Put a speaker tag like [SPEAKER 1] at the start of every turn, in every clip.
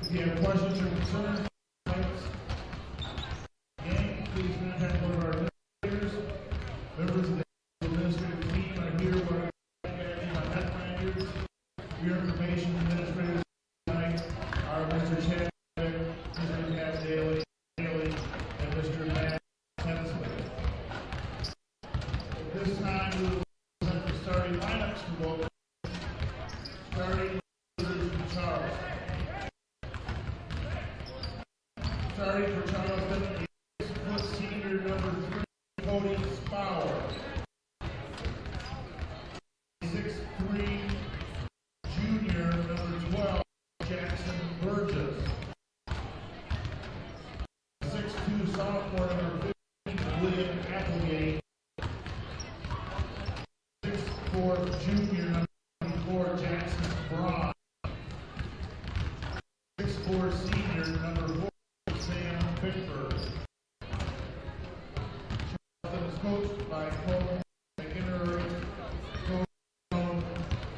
[SPEAKER 1] If you have questions or concerns, again, please contact one of our administrators. Members of the administrative team are here where I my head managers. For your information, administrators tonight are Mr. Chad, Mr. Matt Daly, and Mr. Matt Hensley. At this time, we will present the starting lineups for both. Starting for Charles. Starting for Charleston, 6-foot senior number 3, Cody Spower. 6'3", junior number 12, Jackson Burgess. 6'2", sophomore number 15, William Applegate. 6'4", junior number 24, Jackson Braun. 6'4", senior number 4, Sam Bickford. Charleston is coached by Cole McInerney, Coach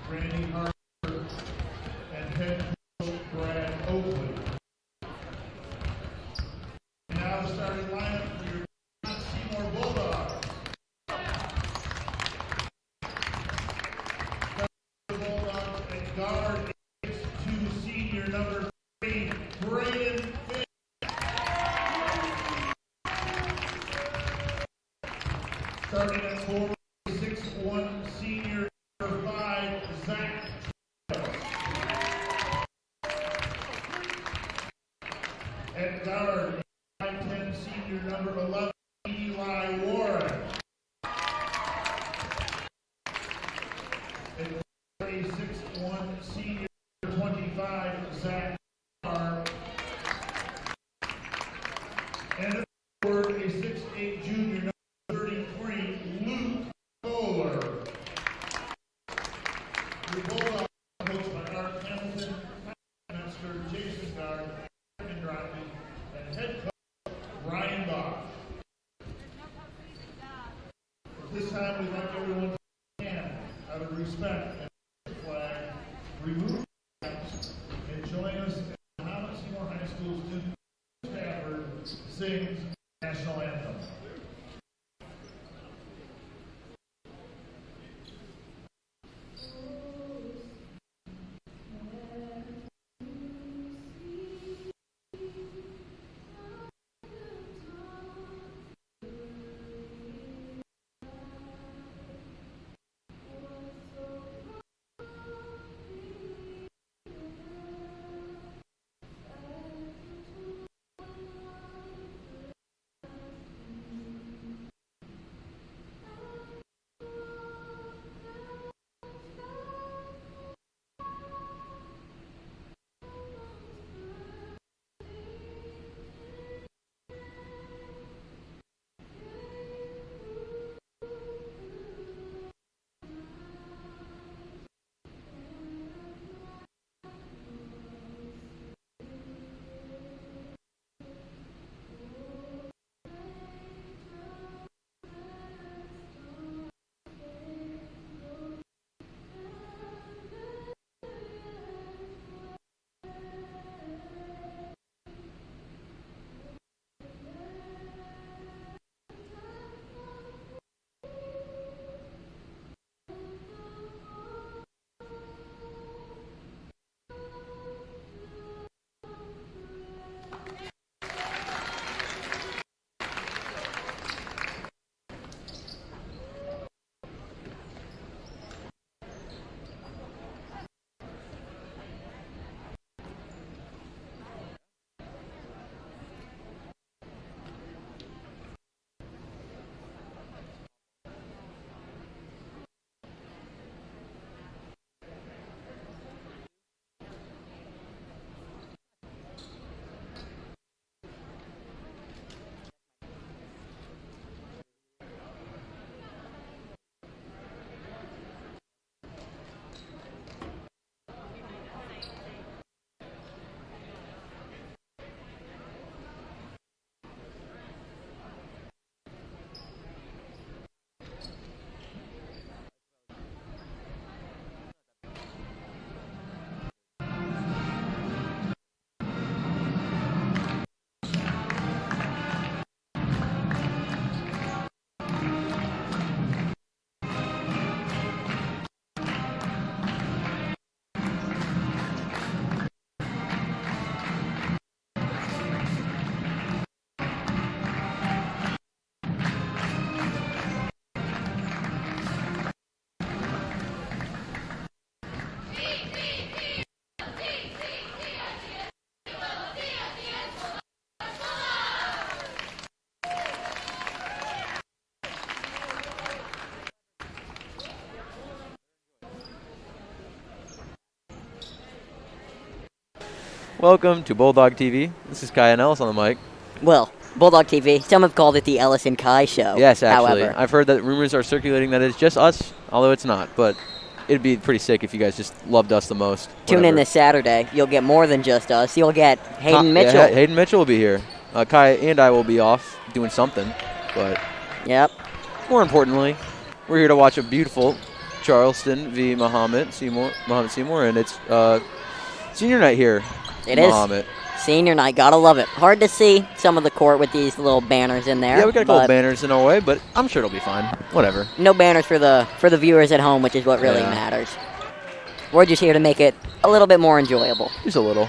[SPEAKER 1] Randy Harper, and head coach Brad Oakley. And now the starting lineup for your Mahomet-Seymour Bulldogs. Bulldogs at guard, 6'2", senior number 3, Braden Finn. Starting at 4, 6'1", senior number 5, Zach. At guard, 5'10", senior number 11, Eli Warren. At 6'1", senior number 25, Zach Carr. And at forward, a 6'8", junior number 33, Luke Kohler. The Bulldog coached by Art Hamilton, Master Jason Gard, and Rodney, and head coach Ryan Bach. At this time, we'd like everyone to stand out of respect and the flag, remove the flags, and join us as Mahomet-Seymour High School student Stafford sings national anthem.
[SPEAKER 2] Welcome to Bulldog TV. This is Kai and Ellis on the mic.
[SPEAKER 3] Well, Bulldog TV, some have called it the Ellis and Kai show.
[SPEAKER 2] Yes, actually.
[SPEAKER 3] However,
[SPEAKER 2] I've heard that rumors are circulating that it's just us, although it's not. But it'd be pretty sick if you guys just loved us the most.
[SPEAKER 3] tune in this Saturday. You'll get more than just us. You'll get Hayden Mitchell.
[SPEAKER 2] Yeah, Hayden Mitchell will be here. Kai and I will be off doing something. But
[SPEAKER 3] Yep.
[SPEAKER 2] more importantly, we're here to watch a beautiful Charleston v. Mahomet-Seymour, and it's senior night here.
[SPEAKER 3] It is.
[SPEAKER 2] Mahomet.
[SPEAKER 3] Senior night. Gotta love it. Hard to see some of the court with these little banners in there.
[SPEAKER 2] Yeah, we got a couple banners in our way, but I'm sure it'll be fine. Whatever.
[SPEAKER 3] No banners for the viewers at home, which is what really matters. We're just here to make it a little bit more enjoyable.
[SPEAKER 2] Just a little.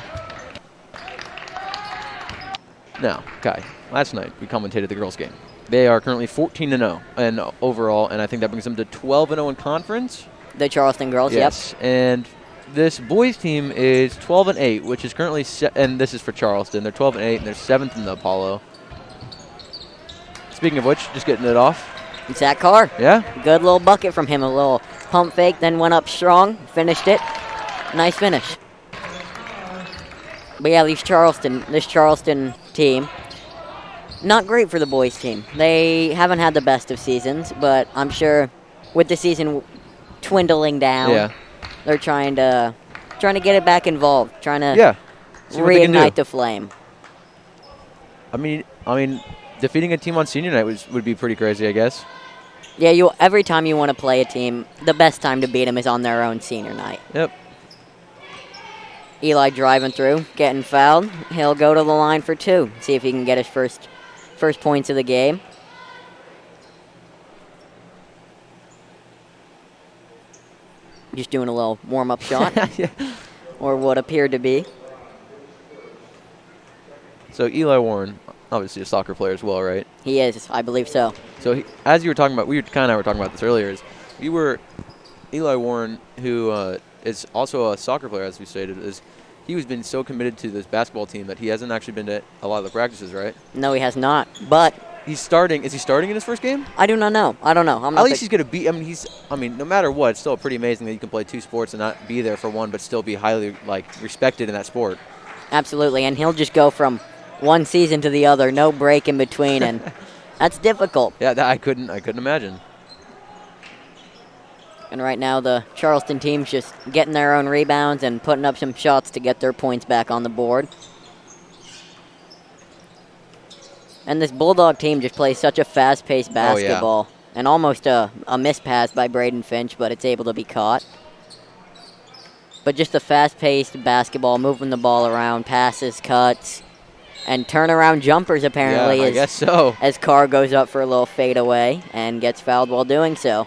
[SPEAKER 2] Now, Kai, last night we commentated the girls' game. They are currently 14-0 and overall, and I think that brings them to 12-0 in conference.
[SPEAKER 3] The Charleston girls,
[SPEAKER 2] yes.
[SPEAKER 3] Yep.
[SPEAKER 2] And this boys' team is 12-8, which is currently and this is for Charleston. They're 12-8 and they're 7th in the Apollo. Speaking of which, just getting it off.
[SPEAKER 3] Zach Carr.
[SPEAKER 2] Yeah.
[SPEAKER 3] Good little bucket from him. A little pump fake, then went up strong, finished it. Nice finish. But yeah, this Charleston team, not great for the boys team. They haven't had the best of seasons, but I'm sure with the season dwindling down, they're trying to get it back involved, trying to reignite the flame.
[SPEAKER 2] I mean, defeating a team on senior night would be pretty crazy, I guess.
[SPEAKER 3] Yeah, every time you want to play a team, the best time to beat them is on their own senior night.
[SPEAKER 2] Yep.
[SPEAKER 3] Eli driving through, getting fouled. He'll go to the line for 2. See if he can get his first points of the game. Just doing a little warm-up shot. Or what appeared to be.
[SPEAKER 2] So Eli Warren, obviously a soccer player as well, right?
[SPEAKER 3] He is, I believe so.
[SPEAKER 2] So as you were talking about, we kind of were talking about this earlier, Eli Warren, who is also a soccer player, as we stated, he was been so committed to this basketball team that he hasn't actually been to a lot of the practices, right?
[SPEAKER 3] No, he has not. But
[SPEAKER 2] he's starting. Is he starting in his first game?
[SPEAKER 3] I do not know. I don't know.
[SPEAKER 2] At least he's going to be. I mean, no matter what, it's still pretty amazing that you can play 2 sports and not be there for one, but still be highly respected in that sport.
[SPEAKER 3] Absolutely, and he'll just go from one season to the other, no break in between, and that's difficult.
[SPEAKER 2] Yeah, I couldn't imagine.
[SPEAKER 3] And right now the Charleston team's just getting their own rebounds and putting up some shots to get their points back on the board. And this Bulldog team just plays such a fast-paced basketball. And almost a missed pass by Braden Finch, but it's able to be caught. But just a fast-paced basketball, moving the ball around, passes, cuts, and turnaround jumpers apparently.
[SPEAKER 2] Yeah, I guess so.
[SPEAKER 3] As Carr goes up for a little fadeaway and gets fouled while doing so.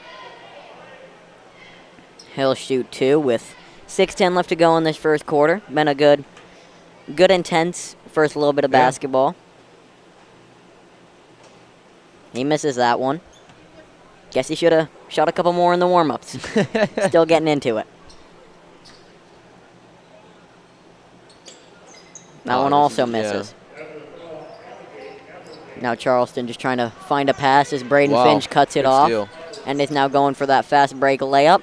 [SPEAKER 3] He'll shoot 2 with 6:10 left to go in this first quarter. Been a good intense first little bit of basketball. He misses that one. Guess he should have shot a couple more in the warm-ups. Still getting into it. That one also misses. Now Charleston just trying to find a pass as Braden Finch cuts it off.
[SPEAKER 2] Steal.
[SPEAKER 3] And is now going for that fast break layup.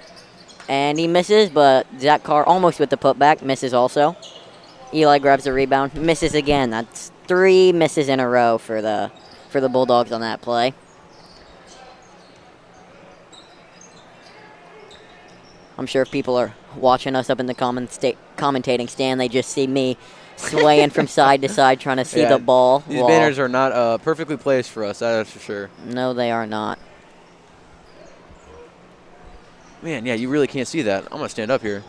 [SPEAKER 3] And he misses, but Zach Carr almost with the putback, misses also. Eli grabs the rebound, misses again. That's 3 misses in a row for the Bulldogs on that play. I'm sure if people are watching us up in the commentating stand, they just see me swaying from side to side trying to see the ball.
[SPEAKER 2] These banners are not perfectly placed for us, that's for sure.
[SPEAKER 3] No, they are not.
[SPEAKER 2] Man, yeah, you really can't see that. I'm going to stand up here.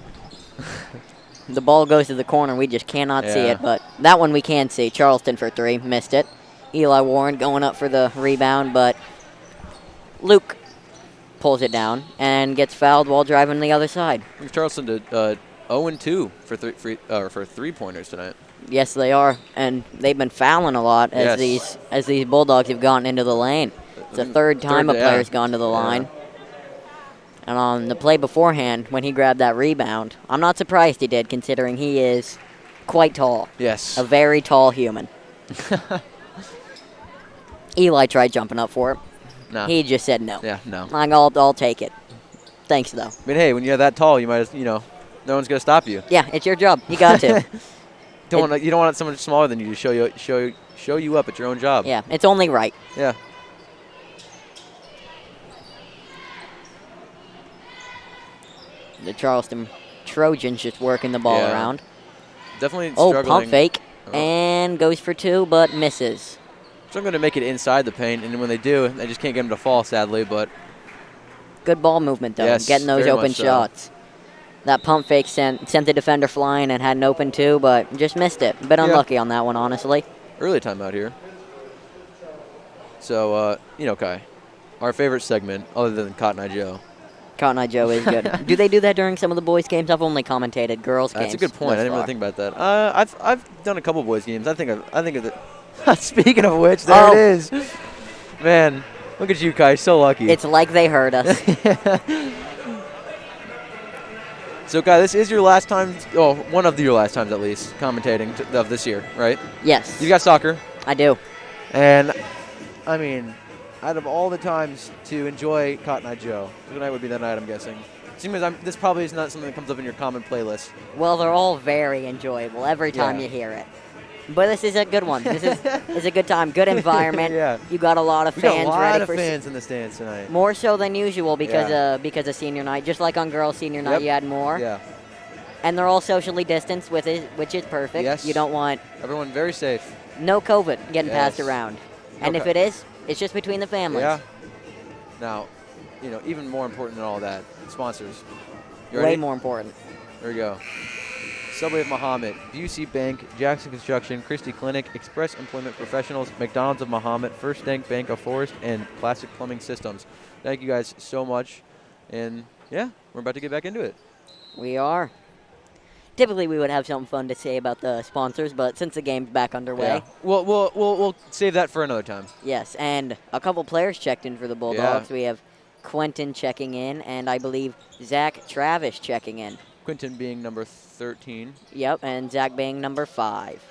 [SPEAKER 3] The ball goes to the corner. We just cannot see it, but that one we can see. Charleston for 3, missed it. Eli Warren going up for the rebound, but Luke pulls it down and gets fouled while driving the other side.
[SPEAKER 2] Charleston did 0-2 for three-pointers tonight.
[SPEAKER 3] Yes, they are, and they've been fouling a lot as these Bulldogs have gotten into the lane. It's the third time a player's gone to the line. And on the play beforehand, when he grabbed that rebound, I'm not surprised he did, considering he is quite tall.
[SPEAKER 2] Yes.
[SPEAKER 3] A very tall human. Eli tried jumping up for it.
[SPEAKER 2] No.
[SPEAKER 3] He just said no.
[SPEAKER 2] Yeah, no.
[SPEAKER 3] I'll take it. Thanks, though.
[SPEAKER 2] I mean, hey, when you're that tall, you might, no one's going to stop you.
[SPEAKER 3] Yeah, it's your job. You got to.
[SPEAKER 2] You don't want someone smaller than you to show you up at your own job.
[SPEAKER 3] Yeah, it's only right.
[SPEAKER 2] Yeah.
[SPEAKER 3] The Charleston Trojans just working the ball around.
[SPEAKER 2] Definitely struggling.
[SPEAKER 3] Pump fake. And goes for 2, but misses.
[SPEAKER 2] Struggling to make it inside the paint, and when they do, they just can't get them to fall, sadly, but...
[SPEAKER 3] Good ball movement, though,
[SPEAKER 2] yes,
[SPEAKER 3] getting those open shots. That pump fake sent the defender flying and had an open 2, but just missed it. A bit unlucky on that one, honestly.
[SPEAKER 2] Early timeout here. So, Kai, our favorite segment, other than Cotton Eye Joe.
[SPEAKER 3] Cotton Eye Joe is good. Do they do that during some of the boys' games? I've only commentated girls' games.
[SPEAKER 2] That's a good point. I didn't really think about that. I've done a couple boys' games. I think of it. Speaking of which, there it is. Man, look at you, Kai. So lucky.
[SPEAKER 3] It's like they heard us.
[SPEAKER 2] So, Kai, this is your last time, one of your last times at least, commentating of this year, right?
[SPEAKER 3] Yes.
[SPEAKER 2] You got soccer.
[SPEAKER 3] I do.
[SPEAKER 2] And, I mean, out of all the times to enjoy Cotton Eye Joe, tonight would be the night, I'm guessing. This probably is not something that comes up in your common playlist.
[SPEAKER 3] Well, they're all very enjoyable every time you hear it. But this is a good one. This is a good time, good environment.
[SPEAKER 2] Yeah.
[SPEAKER 3] You got a lot of fans ready for.
[SPEAKER 2] We got a lot of fans in the stands tonight.
[SPEAKER 3] More so than usual because of senior night. Just like on girls' senior night, you had more.
[SPEAKER 2] Yeah.
[SPEAKER 3] And they're all socially distanced, which is perfect.
[SPEAKER 2] Yes.
[SPEAKER 3] You don't want
[SPEAKER 2] everyone very safe.
[SPEAKER 3] No COVID getting passed around. And if it is, it's just between the families.
[SPEAKER 2] Yeah. Now, even more important than all that, sponsors.
[SPEAKER 3] Way more important.
[SPEAKER 2] There we go. Subway of Mahomet, Busey Bank, Jackson Construction, Christie Clinic, Express Employment Professionals, McDonald's of Mahomet, First Bank of Forest, and Classic Plumbing Systems. Thank you guys so much. And, we're about to get back into it.
[SPEAKER 3] We are. Typically, we would have something fun to say about the sponsors, but since the game's back underway.
[SPEAKER 2] Yeah. We'll save that for another time.
[SPEAKER 3] Yes, and a couple players checked in for the Bulldogs. We have Quentin checking in, and I believe Zach Travis checking in.
[SPEAKER 2] Quentin being number 13.
[SPEAKER 3] Yep, and Zach being number 5.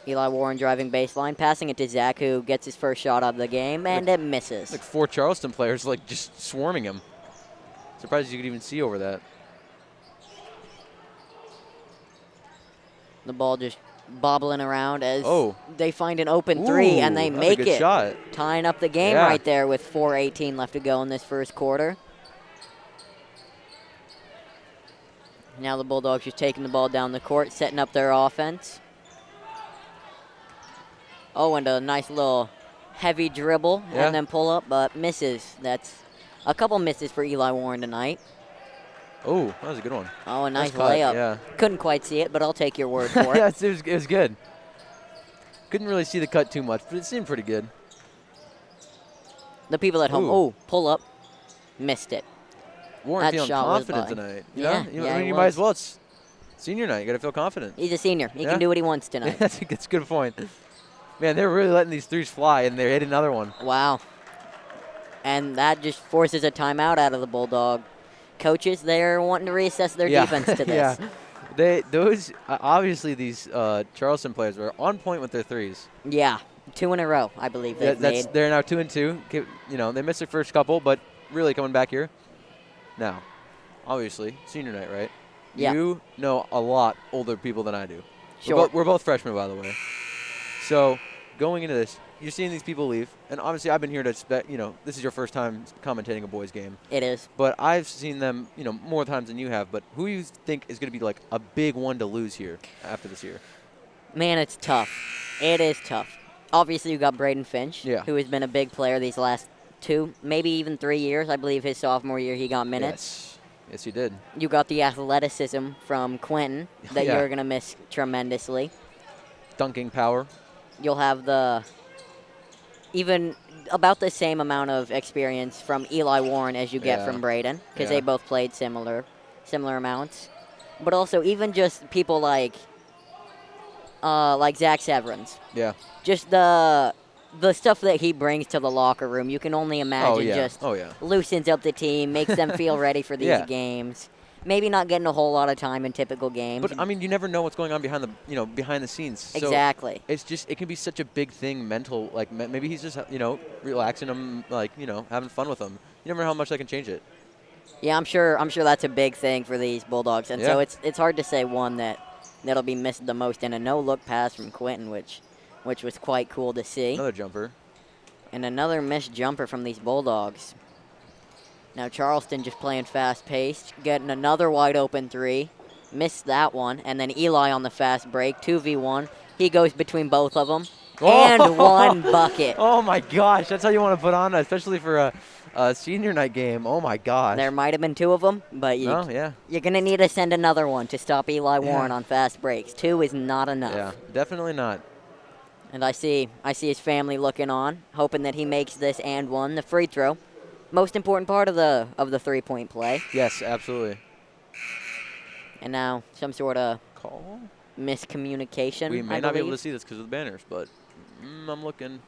[SPEAKER 3] Eli Warren driving baseline, passing it to Zach, who gets his first shot out of the game, and it misses.
[SPEAKER 2] Like 4 Charleston players, just swarming him. Surprised you could even see over that.
[SPEAKER 3] The ball just bobbling around as they find an open 3, and they make it.
[SPEAKER 2] Shot.
[SPEAKER 3] Tying up the game right there with 4:18 left to go in this first quarter. Now the Bulldogs just taking the ball down the court, setting up their offense. And a nice little heavy dribble and then pull up, but misses. That's a couple misses for Eli Warren tonight.
[SPEAKER 2] Oh, that was a good one.
[SPEAKER 3] Oh, a nice layup. Yeah. Couldn't quite see it, but I'll take your word for it.
[SPEAKER 2] It was good. Couldn't really see the cut too much, but it seemed pretty good.
[SPEAKER 3] The people at home, pull up, missed it.
[SPEAKER 2] Warren feeling confident tonight. You might as well. It's senior night. You got to feel confident.
[SPEAKER 3] He's a senior. He can do what he wants tonight.
[SPEAKER 2] That's a good point. Man, they're really letting these threes fly, and they hit another one.
[SPEAKER 3] Wow. And that just forces a timeout out of the Bulldog coaches. They're wanting to reassess their defense to this.
[SPEAKER 2] Obviously these Charleston players were on point with their threes.
[SPEAKER 3] Yeah, 2 in a row, I believe they've made.
[SPEAKER 2] They're now 2 and 2. They missed their first couple, but really coming back here. Now, obviously, senior night, right?
[SPEAKER 3] Yeah.
[SPEAKER 2] You know a lot older people than I do.
[SPEAKER 3] Sure.
[SPEAKER 2] We're both freshmen, by the way. So, going into this, you're seeing these people leave, and obviously I've been here to this is your first time commentating a boys game.
[SPEAKER 3] It is.
[SPEAKER 2] But I've seen them, more times than you have. But who do you think is going to be a big one to lose here after this year?
[SPEAKER 3] Man, it's tough. It is tough. Obviously, you got Braden Finch, who has been a big player these last 2, maybe even 3 years. I believe his sophomore year he got minutes.
[SPEAKER 2] Yes, he did.
[SPEAKER 3] You got the athleticism from Quentin that you're going to miss tremendously.
[SPEAKER 2] Dunking power.
[SPEAKER 3] You'll have even about the same amount of experience from Eli Warren as you get from Braden, because they both played similar amounts. But also even just people like Zach Severance.
[SPEAKER 2] Yeah.
[SPEAKER 3] Just the stuff that he brings to the locker room, you can only imagine loosens up the team, makes them feel ready for these games. Maybe not getting a whole lot of time in typical games.
[SPEAKER 2] But, you never know what's going on behind the scenes. So
[SPEAKER 3] exactly.
[SPEAKER 2] It's just, it can be such a big thing mental. Maybe he's just, relaxing them, having fun with them. You never know how much that can change it.
[SPEAKER 3] Yeah, I'm sure that's a big thing for these Bulldogs. And so it's hard to say one that that'll be missed the most, and a no-look pass from Quentin, which was quite cool to see.
[SPEAKER 2] Another jumper.
[SPEAKER 3] And another missed jumper from these Bulldogs. Now Charleston just playing fast-paced, getting another wide-open three. Missed that one, and then Eli on the fast break, 2v1. He goes between both of them, and one bucket.
[SPEAKER 2] Oh, my gosh. That's how you want to put on, especially for a senior night game. Oh, my gosh.
[SPEAKER 3] There might have been 2 of them, but you're going to need to send another one to stop Eli Warren on fast breaks. 2 is not enough.
[SPEAKER 2] Yeah, definitely not.
[SPEAKER 3] And I see his family looking on, hoping that he makes this and one, the free throw. Most important part of the 3-point play.
[SPEAKER 2] Yes, absolutely.
[SPEAKER 3] And now some sort of
[SPEAKER 2] call
[SPEAKER 3] miscommunication.
[SPEAKER 2] We may not be able to see this because of the banners, but I'm looking.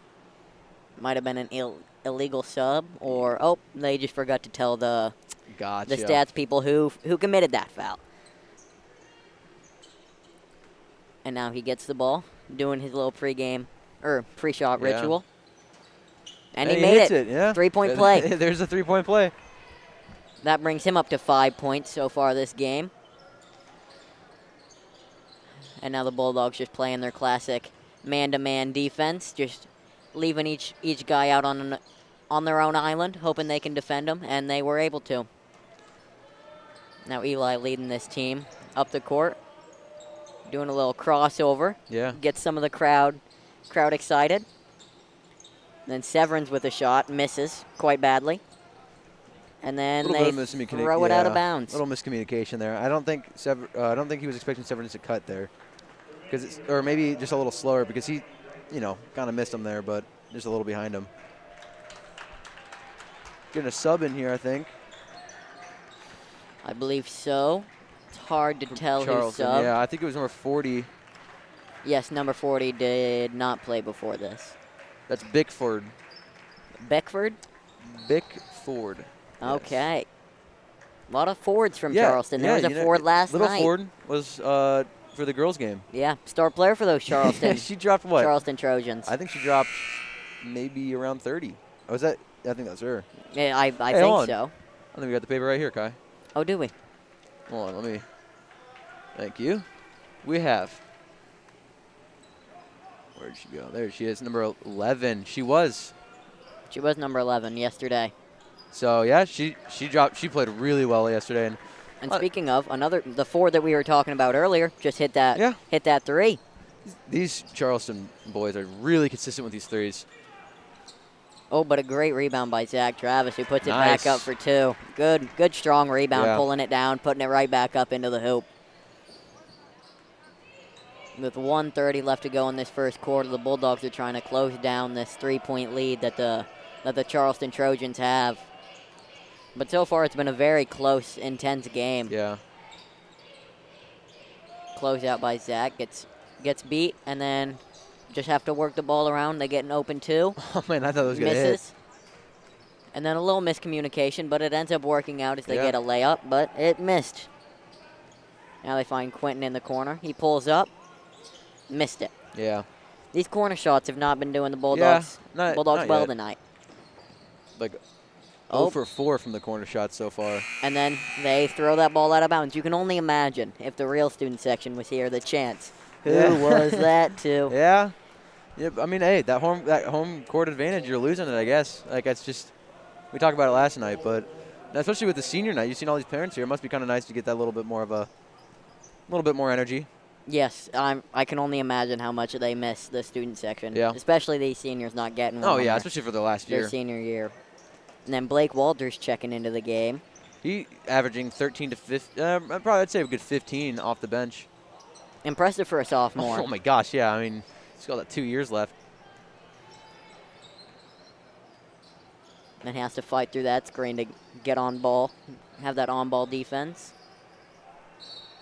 [SPEAKER 3] Might have been an illegal sub, or they just forgot to tell the
[SPEAKER 2] Gotcha.
[SPEAKER 3] stats people who committed that foul. And now he gets the ball, doing his little pre-shot ritual. And he made it.
[SPEAKER 2] Yeah.
[SPEAKER 3] 3-point play.
[SPEAKER 2] There's a 3-point play.
[SPEAKER 3] That brings him up to 5 points so far this game. And now the Bulldogs just playing their classic man-to-man defense, just leaving each guy out on their own island, hoping they can defend them, and they were able to. Now Eli leading this team up the court, doing a little crossover.
[SPEAKER 2] Yeah.
[SPEAKER 3] Gets some of the crowd excited. Then Severance with a shot, misses quite badly. And then they throw it out of bounds.
[SPEAKER 2] Little miscommunication there. I don't think he was expecting Severance to cut there, or maybe just a little slower because he, kind of missed him there, but just a little behind him. Getting a sub in here, I think.
[SPEAKER 3] I believe so. It's hard to tell who sub.
[SPEAKER 2] Yeah, I think it was number 40.
[SPEAKER 3] Yes, number 40 did not play before this.
[SPEAKER 2] That's Bickford.
[SPEAKER 3] Beckford?
[SPEAKER 2] Bickford.
[SPEAKER 3] Okay. Yes. A lot of Fords from Charleston. There was a Ford last night.
[SPEAKER 2] Little Ford was for the girls' game.
[SPEAKER 3] Yeah, star player for those Charleston.
[SPEAKER 2] She dropped what?
[SPEAKER 3] Charleston Trojans.
[SPEAKER 2] I think she dropped maybe around 30. Oh, is that? I think that's her.
[SPEAKER 3] Yeah, I think so.
[SPEAKER 2] I think we got the paper right here, Kai.
[SPEAKER 3] Oh, do we?
[SPEAKER 2] Hold on, let me. Thank you. We have. Where'd she go? There she is, number 11. She was number 11 yesterday. So yeah, she dropped. She played really well yesterday.
[SPEAKER 3] And speaking of the Ford that we were talking about earlier, just hit that three.
[SPEAKER 2] These Charleston boys are really consistent with these threes.
[SPEAKER 3] Oh, but a great rebound by Zach Travis, who puts it back up for 2. Good strong rebound, pulling it down, putting it right back up into the hoop. With 1:30 left to go in this first quarter, the Bulldogs are trying to close down this 3-point lead that the Charleston Trojans have. But so far, it's been a very close, intense game.
[SPEAKER 2] Yeah.
[SPEAKER 3] Close out by Zach, gets beat, and then just have to work the ball around. They get an open 2.
[SPEAKER 2] Oh, man, I thought it was going to hit.
[SPEAKER 3] Misses. And then a little miscommunication, but it ends up working out as they get a layup, but it missed. Now they find Quentin in the corner. He pulls up. Missed it.
[SPEAKER 2] Yeah.
[SPEAKER 3] These corner shots have not been doing the Bulldogs
[SPEAKER 2] not
[SPEAKER 3] well
[SPEAKER 2] yet.
[SPEAKER 3] tonight.
[SPEAKER 2] Like 0 for 4 from the corner shots so far.
[SPEAKER 3] And then they throw that ball out of bounds. You can only imagine if the real student section was here, the chance. Who was that to?
[SPEAKER 2] Yeah. I mean, hey, that home court advantage, you're losing it, I guess. Like, it's just, we talked about it last night, but especially with the senior night, you've seen all these parents here. It must be kind of nice to get that little bit more energy.
[SPEAKER 3] Yes, I can only imagine how much they miss the student section.
[SPEAKER 2] Yeah.
[SPEAKER 3] Especially these seniors not getting one.
[SPEAKER 2] Oh, yeah, especially for their
[SPEAKER 3] senior year. And then Blake Walters checking into the game.
[SPEAKER 2] He averaging 13 to 15, I'd say a good 15 off the bench.
[SPEAKER 3] Impressive for a sophomore.
[SPEAKER 2] Oh, my gosh, yeah. I mean, he's got 2 years left.
[SPEAKER 3] And he has to fight through that screen to get on ball, have that on-ball defense.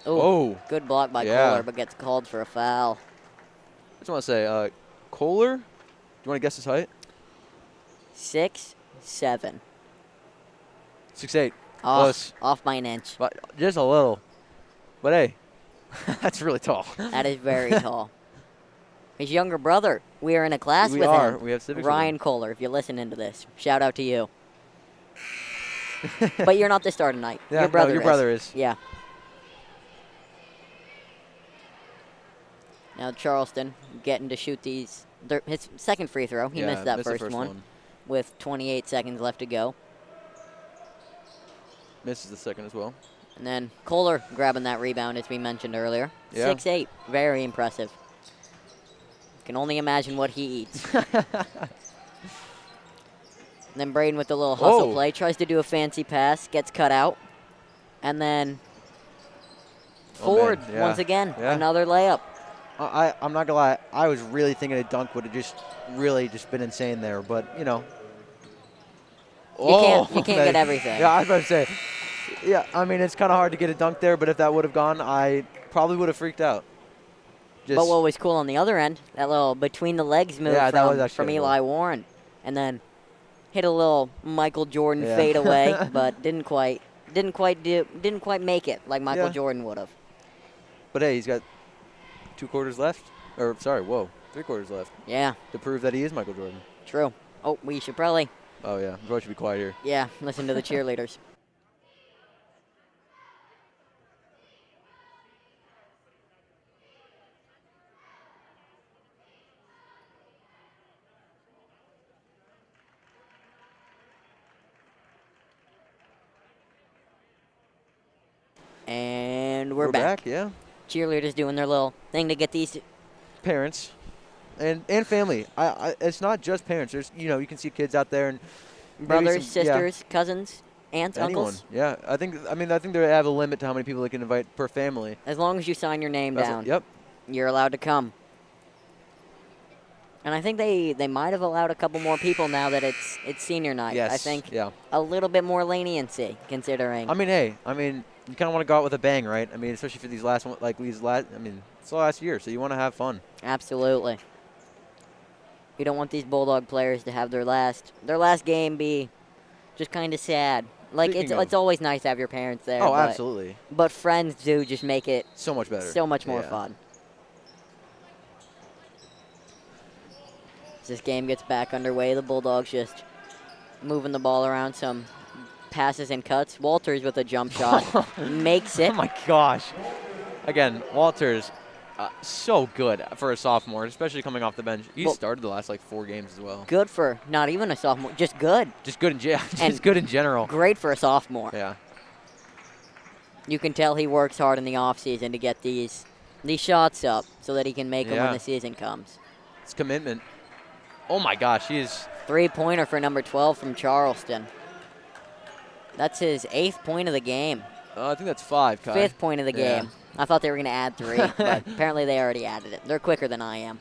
[SPEAKER 2] Oh,
[SPEAKER 3] good block by Kohler, but gets called for a foul.
[SPEAKER 2] I just want to say, Kohler, do you want to guess his height?
[SPEAKER 3] 6'7".
[SPEAKER 2] 6'8".
[SPEAKER 3] Off by an inch.
[SPEAKER 2] But just a little. But hey, that's really tall.
[SPEAKER 3] That is very tall. His younger brother, we are in a class with him.
[SPEAKER 2] We have civics.
[SPEAKER 3] Ryan Kohler, if you're listening to this, shout out to you. But you're not the star tonight.
[SPEAKER 2] Yeah,
[SPEAKER 3] your brother
[SPEAKER 2] is.
[SPEAKER 3] Yeah. Now Charleston getting to shoot his second free throw. He missed that first one with 28 seconds left to go.
[SPEAKER 2] Misses the second as well.
[SPEAKER 3] And then Kohler grabbing that rebound, as we mentioned earlier.
[SPEAKER 2] Yeah.
[SPEAKER 3] 6'8", very impressive. Can only imagine what he eats. And then Braden with the little hustle play, tries to do a fancy pass, gets cut out. And then Ford, once again, another layup.
[SPEAKER 4] I'm not going to lie. I was really thinking a dunk would have just been insane there. But, you know.
[SPEAKER 3] You can't get everything.
[SPEAKER 4] Yeah, I was about to say. Yeah, I mean, it's kind of hard to get a dunk there. But if that would have gone, I probably would have freaked out.
[SPEAKER 3] But what was cool on the other end, that little between-the-legs move from Eli Warren. And then hit a little Michael Jordan fadeaway, but didn't quite make it like Michael Jordan would have.
[SPEAKER 2] But hey, he's got 2 quarters left. Or sorry, 3 quarters left.
[SPEAKER 3] Yeah.
[SPEAKER 2] To prove that he is Michael Jordan.
[SPEAKER 3] True. Oh, we should probably.
[SPEAKER 2] Oh yeah, we probably should be quiet here.
[SPEAKER 3] Yeah, listen to the cheerleaders. And we're back.
[SPEAKER 2] Yeah.
[SPEAKER 3] Cheerleaders doing their little thing to get these
[SPEAKER 2] parents and family. It's not just parents. There's you can see kids out there and
[SPEAKER 3] brothers, sisters, cousins, aunts,
[SPEAKER 2] anyone.
[SPEAKER 3] uncles.
[SPEAKER 2] Yeah, I think they have a limit to how many people they can invite per family.
[SPEAKER 3] As long as you sign your name down.
[SPEAKER 2] Yep.
[SPEAKER 3] You're allowed to come. And I think they might have allowed a couple more people now that it's senior night.
[SPEAKER 2] Yes.
[SPEAKER 3] I think
[SPEAKER 2] Yeah.
[SPEAKER 3] a little bit more leniency considering.
[SPEAKER 2] You kind of want to go out with a bang, right? I mean, especially for these last one, it's the last year, so you want to have fun.
[SPEAKER 3] Absolutely. You don't want these Bulldog players to have their last game be just kind of sad. Like it's always nice to have your parents there.
[SPEAKER 2] Oh, absolutely.
[SPEAKER 3] But friends do just make it
[SPEAKER 2] so much better.
[SPEAKER 3] So much more fun. As this game gets back underway, the Bulldogs just moving the ball around, some passes and cuts. Walters with a jump shot makes it.
[SPEAKER 2] Oh my gosh! Again, Walters, so good for a sophomore, especially coming off the bench. He started the last 4 games as well.
[SPEAKER 3] Good for not even a sophomore, just good.
[SPEAKER 2] Just good in general.
[SPEAKER 3] Great for a sophomore.
[SPEAKER 2] Yeah.
[SPEAKER 3] You can tell he works hard in the offseason to get these shots up so that he can make them when the season comes.
[SPEAKER 2] It's commitment. Oh my gosh, he is
[SPEAKER 3] 3-pointer for number 12 from Charleston. That's his 8th point of the game.
[SPEAKER 2] I think that's 5, Kai.
[SPEAKER 3] 5th point of the game. I thought they were going to add 3, but apparently they already added it. They're quicker than I am.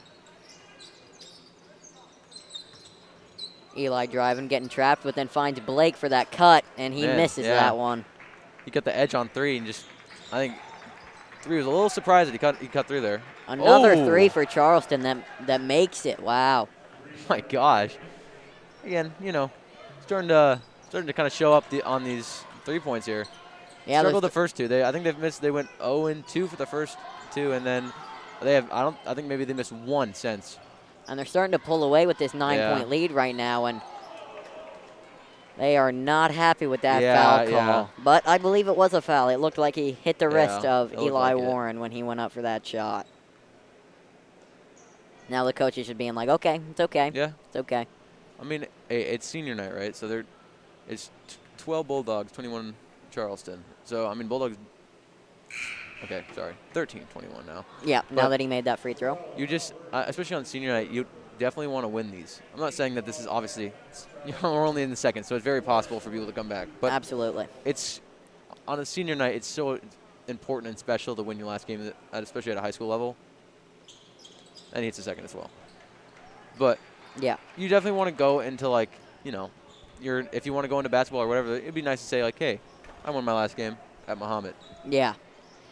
[SPEAKER 3] Eli driving, getting trapped, but then finds Blake for that cut, and he misses that one.
[SPEAKER 2] He got the edge on 3, and I think 3 was a little surprised that he cut through there.
[SPEAKER 3] Another 3 for Charleston that makes it. Wow.
[SPEAKER 2] My gosh. Again, starting to kind of show up on these 3 points here.
[SPEAKER 3] Yeah,
[SPEAKER 2] struggled the first 2. I think they've missed. They went 0-2 for the first 2, and then they have. I think maybe they missed 1 since.
[SPEAKER 3] And they're starting to pull away with this 9-point lead right now, and they are not happy with that foul call.
[SPEAKER 2] Yeah.
[SPEAKER 3] But I believe it was a foul. It looked like he hit the wrist of Eli Warren when he went up for that shot. Now the coaches are being like, okay, it's okay.
[SPEAKER 2] Yeah.
[SPEAKER 3] It's okay.
[SPEAKER 2] I mean, it's senior night, right? So it's 12 Bulldogs, 21 Charleston. So, I mean, Bulldogs, okay, sorry, 13-21 now.
[SPEAKER 3] Yeah, now that he made that free throw.
[SPEAKER 2] You just, especially on senior night, you definitely want to win these. I'm not saying that this is obviously, we're only in the second, so it's very possible for people to come back. But
[SPEAKER 3] absolutely.
[SPEAKER 2] It's, on a senior night, it's so important and special to win your last game, especially at a high school level. And it's a second as well. But
[SPEAKER 3] yeah,
[SPEAKER 2] you definitely want to go into if you want to go into basketball or whatever, it'd be nice to say hey, I won my last game at Mahomet.
[SPEAKER 3] Yeah.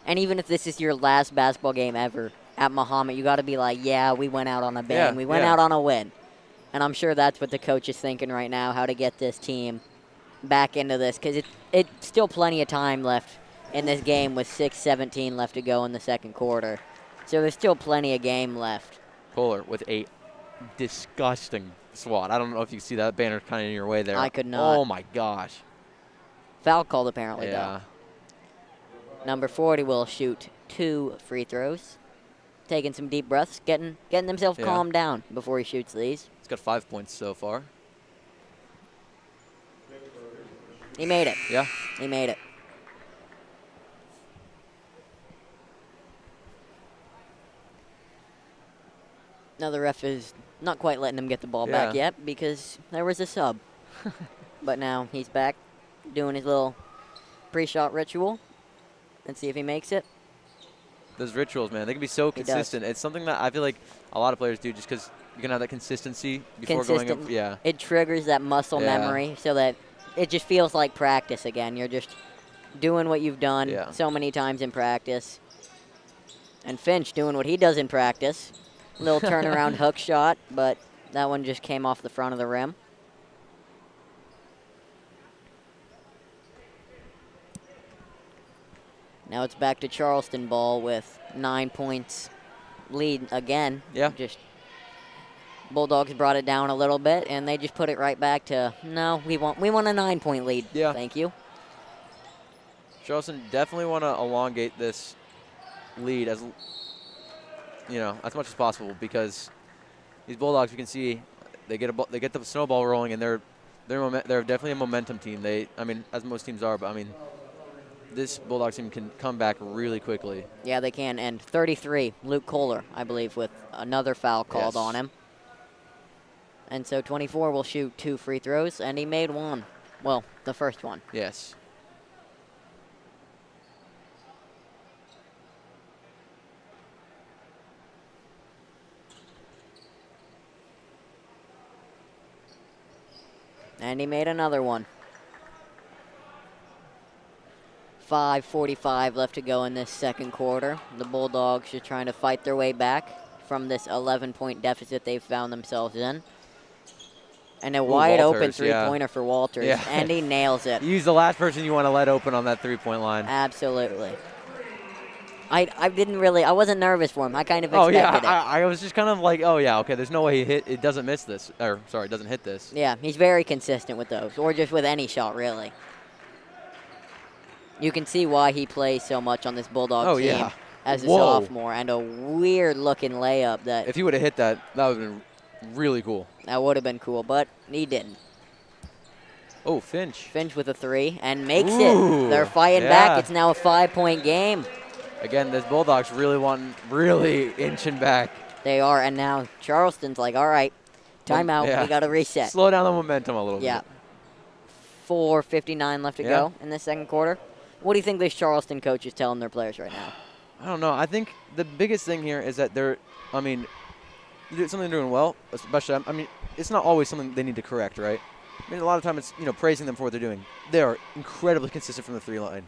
[SPEAKER 3] And even if this is your last basketball game ever at Mahomet, you got to be like, yeah, we went out on a bang.
[SPEAKER 2] Yeah,
[SPEAKER 3] we went out on a win. And I'm sure that's what the coach is thinking right now, how to get this team back into this, because it's still plenty of time left in this game with 6:17 left to go in the second quarter. So there's still plenty of game left.
[SPEAKER 2] Kohler with a disgusting swat. I don't know if you see that banner kind of in your way there.
[SPEAKER 3] I could not.
[SPEAKER 2] Oh, my gosh.
[SPEAKER 3] Foul called apparently, though. Number 40 will shoot 2 free throws. taking some deep breaths, getting himself calmed down before he shoots these.
[SPEAKER 2] He's got 5 points so far.
[SPEAKER 3] He made it.
[SPEAKER 2] Yeah.
[SPEAKER 3] He made it. Now the ref is not quite letting him get the ball back yet because there was a sub. But now he's back doing his little pre-shot ritual. Let's see if he makes it.
[SPEAKER 2] Those rituals, man, they can be so consistent. It's something that I feel like a lot of players do just because you can have that consistency before going up. Yeah.
[SPEAKER 3] It triggers that muscle memory so that it just feels like practice again. You're just doing what you've done so many times in practice. And Finch doing what he does in practice. Little turnaround hook shot, but that one just came off the front of the rim. Now it's back to Charleston ball with 9 points lead again.
[SPEAKER 2] Yeah.
[SPEAKER 3] Just Bulldogs brought it down a little bit, and they just put it right back to, no, we want a 9-point lead.
[SPEAKER 2] Yeah.
[SPEAKER 3] Thank you.
[SPEAKER 2] Charleston definitely want to elongate this lead as much as possible because these Bulldogs, you can see, they get the snowball rolling, and they're definitely a momentum team. As most teams are, but this Bulldogs team can come back really quickly.
[SPEAKER 3] Yeah, they can. And 33, Luke Kohler, I believe, with another foul called on him. And so 24 will shoot 2 free throws, and he made one. Well, the first one.
[SPEAKER 2] Yes.
[SPEAKER 3] And he made another one. 5:45 left to go in this second quarter. The Bulldogs are trying to fight their way back from this 11-point deficit they've found themselves in. And a wide-open three-pointer for Walters, and he nails it.
[SPEAKER 2] He's the last person you want to let open on that three-point line.
[SPEAKER 3] Absolutely. I wasn't nervous for him. I kind of expected it.
[SPEAKER 2] I was just kind of like, okay, there's no way it doesn't miss this. It doesn't hit this.
[SPEAKER 3] Yeah, he's very consistent with those, or just with any shot, really. You can see why he plays so much on this Bulldog team as a sophomore, and a weird-looking layup that...
[SPEAKER 2] If he would have hit that, that would have been really cool.
[SPEAKER 3] That would have been cool, but he didn't.
[SPEAKER 2] Oh, Finch.
[SPEAKER 3] Finch with a 3, and makes it. They're fighting back. It's now a 5-point game.
[SPEAKER 2] Again, this Bulldogs really inching back.
[SPEAKER 3] They are, and now Charleston's like, all right, timeout. We got to reset.
[SPEAKER 2] Slow down the momentum a little bit.
[SPEAKER 3] Yeah. 4:59 left to go in the second quarter. What do you think this Charleston coach is telling their players right now?
[SPEAKER 2] I don't know. I think the biggest thing here is that they're something they're doing well, especially, it's not always something they need to correct, right? A lot of times it's, praising them for what they're doing. They are incredibly consistent from the 3 line.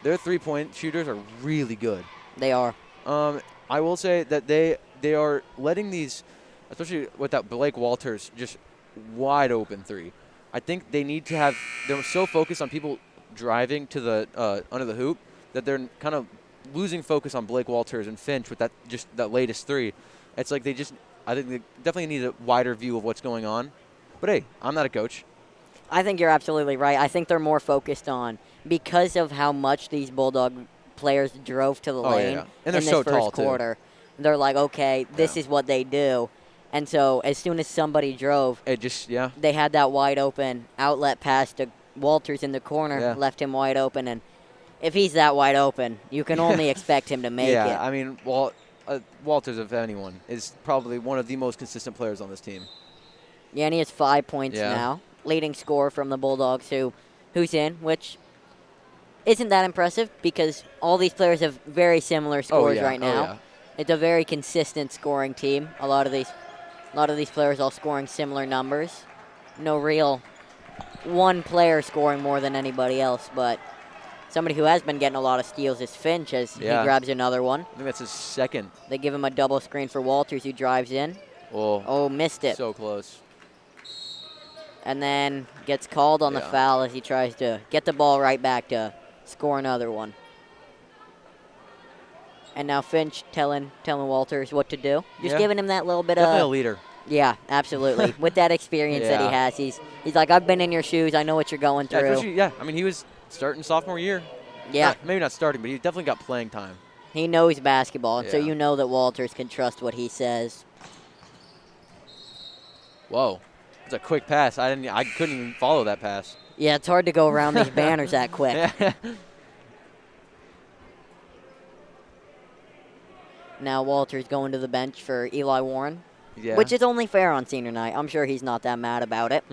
[SPEAKER 2] Their 3-point shooters are really good.
[SPEAKER 3] They are.
[SPEAKER 2] I will say that they are letting these, especially with that Blake Walters, just wide open 3. I think they need to have, they're so focused on people driving to the under the hoop that they're kind of losing focus on Blake Walters and Finch with that latest 3. It's like I think they definitely need a wider view of what's going on. But hey, I'm not a coach.
[SPEAKER 3] I think you're absolutely right. I think they're more focused on, because of how much these Bulldog players drove to the lane
[SPEAKER 2] and they're
[SPEAKER 3] in this
[SPEAKER 2] so
[SPEAKER 3] first
[SPEAKER 2] tall
[SPEAKER 3] quarter. They're like, okay, this is what they do. And so as soon as somebody drove, they had that wide open outlet pass to Walters in the corner, left him wide open. And if he's that wide open, you can only expect him to make it.
[SPEAKER 2] Yeah, Walters, if anyone, is probably one of the most consistent players on this team.
[SPEAKER 3] Yeah, and he has 5 points now. Leading scorer from the Bulldogs who's in, which isn't that impressive because all these players have very similar scores right now. It's a very consistent scoring team. A lot of these players all scoring similar numbers. No real one player scoring more than anybody else, but somebody who has been getting a lot of steals is Finch as he grabs another one.
[SPEAKER 2] I think that's his second.
[SPEAKER 3] They give him a double screen for Walters, who drives in. Oh, missed it.
[SPEAKER 2] So close.
[SPEAKER 3] And then gets called on the foul as he tries to get the ball right back to score another one. And now Finch telling Walters what to do. Just giving him that little bit
[SPEAKER 2] Definitely a leader.
[SPEAKER 3] Yeah, absolutely. With that experience that he has, he's like, I've been in your shoes. I know what you're going through.
[SPEAKER 2] He was starting sophomore year.
[SPEAKER 3] Yeah.
[SPEAKER 2] Maybe not starting, but he definitely got playing time.
[SPEAKER 3] He knows basketball, and so
[SPEAKER 2] Yeah.
[SPEAKER 3] you know that Walters can trust what he says.
[SPEAKER 2] Whoa. It's a quick pass. I couldn't even follow that pass.
[SPEAKER 3] Yeah, it's hard to go around these banners that quick.
[SPEAKER 2] Yeah.
[SPEAKER 3] Now Walters going to the bench for Eli Warren,
[SPEAKER 2] Yeah.
[SPEAKER 3] which is only fair on senior night. I'm sure he's not that mad about it.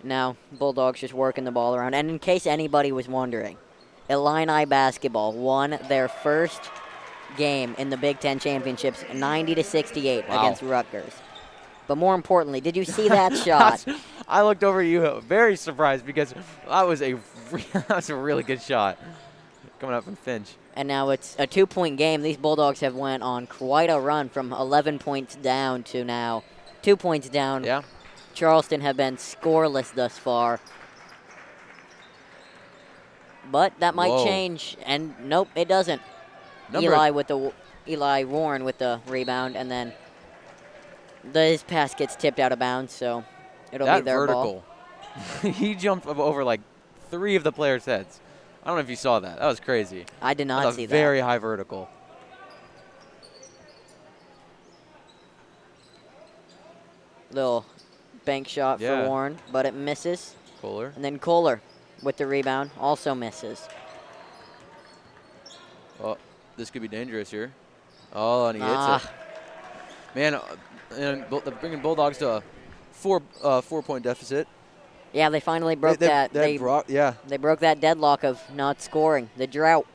[SPEAKER 3] Now, Bulldogs just working the ball around. And in case anybody was wondering, Illini basketball won their first game in the Big Ten Championships 90-68
[SPEAKER 2] Wow.
[SPEAKER 3] against Rutgers. But more importantly, did you see that shot?
[SPEAKER 2] I looked over at you very surprised because that was a really good shot coming out from Finch.
[SPEAKER 3] And now it's a 2-point game. These Bulldogs have went on quite a run from 11 points down to now 2 points down.
[SPEAKER 2] Yeah.
[SPEAKER 3] Charleston have been scoreless thus far. But that might
[SPEAKER 2] Whoa.
[SPEAKER 3] change. And nope, it doesn't. Eli Warren with the rebound, and then his pass gets tipped out of bounds, so it'll be
[SPEAKER 2] That
[SPEAKER 3] their
[SPEAKER 2] vertical.
[SPEAKER 3] ball.
[SPEAKER 2] He jumped over like 3 of the players' heads. I don't know if you saw that. That was crazy.
[SPEAKER 3] I did not
[SPEAKER 2] That was
[SPEAKER 3] see
[SPEAKER 2] a
[SPEAKER 3] that.
[SPEAKER 2] very high vertical.
[SPEAKER 3] Little bank shot
[SPEAKER 2] Yeah.
[SPEAKER 3] for Warren, but it misses.
[SPEAKER 2] Kohler.
[SPEAKER 3] And then Kohler with the rebound also misses.
[SPEAKER 2] Oh, this could be dangerous here. Oh, and he hits
[SPEAKER 3] Ah.
[SPEAKER 2] it. Man, and they're bringing Bulldogs to a 4-point deficit.
[SPEAKER 3] Yeah, they finally broke that. They broke that deadlock of not scoring, the drought.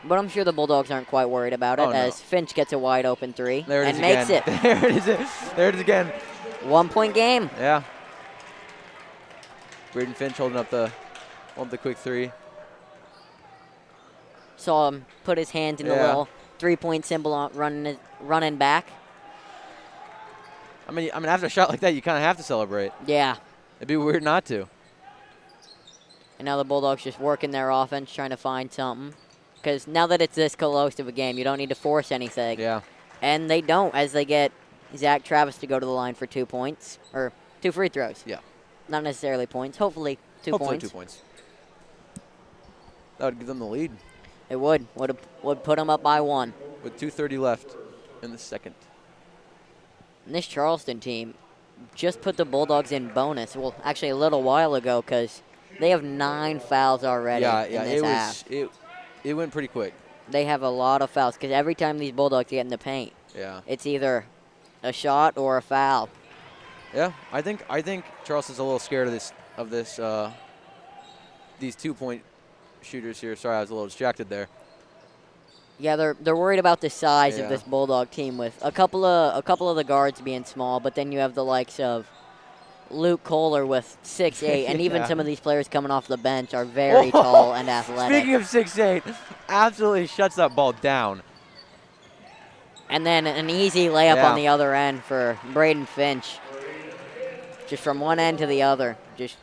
[SPEAKER 3] But I'm sure the Bulldogs aren't quite worried about it,
[SPEAKER 2] Oh, no.
[SPEAKER 3] as Finch gets a wide open three
[SPEAKER 2] There it
[SPEAKER 3] and
[SPEAKER 2] is
[SPEAKER 3] makes
[SPEAKER 2] again.
[SPEAKER 3] it.
[SPEAKER 2] There it is. There it is again.
[SPEAKER 3] 1 point game.
[SPEAKER 2] Yeah. Braden Finch holding up the quick 3.
[SPEAKER 3] Saw him put his hands in the
[SPEAKER 2] Yeah.
[SPEAKER 3] little 3-point symbol on running back.
[SPEAKER 2] I mean, after a shot like that, you kind of have to celebrate.
[SPEAKER 3] Yeah.
[SPEAKER 2] It'd be weird not to.
[SPEAKER 3] And now the Bulldogs just working their offense, trying to find something. Because now that it's this close of a game, you don't need to force anything.
[SPEAKER 2] Yeah.
[SPEAKER 3] And they don't, as they get Zach Travis to go to the line for 2 points. Or 2 free throws.
[SPEAKER 2] Yeah.
[SPEAKER 3] Not necessarily points. Hopefully 2 points.
[SPEAKER 2] Hopefully 2 points. That would give them the lead
[SPEAKER 3] It would. Would put them up by 1.
[SPEAKER 2] with 2:30 left in the second.
[SPEAKER 3] And this Charleston team just put the Bulldogs in bonus. Well, actually a little while ago, because they have 9 fouls already in this half.
[SPEAKER 2] It went pretty quick.
[SPEAKER 3] They have a lot of fouls, because every time these Bulldogs get in the paint,
[SPEAKER 2] Yeah.
[SPEAKER 3] it's either a shot or a foul.
[SPEAKER 2] Yeah, I think Charleston's a little scared of these 2-point shooters here. Sorry, I was a little distracted there.
[SPEAKER 3] Yeah, they're worried about the size
[SPEAKER 2] Yeah.
[SPEAKER 3] of this Bulldog team, with a couple of the guards being small, but then you have the likes of Luke Kohler with 6'8", and even
[SPEAKER 2] Yeah.
[SPEAKER 3] some of these players coming off the bench are very tall and athletic.
[SPEAKER 2] Speaking of 6'8", absolutely shuts that ball down.
[SPEAKER 3] And then an easy layup
[SPEAKER 2] Yeah.
[SPEAKER 3] on the other end for Braden Finch. Just from one end to the other. Just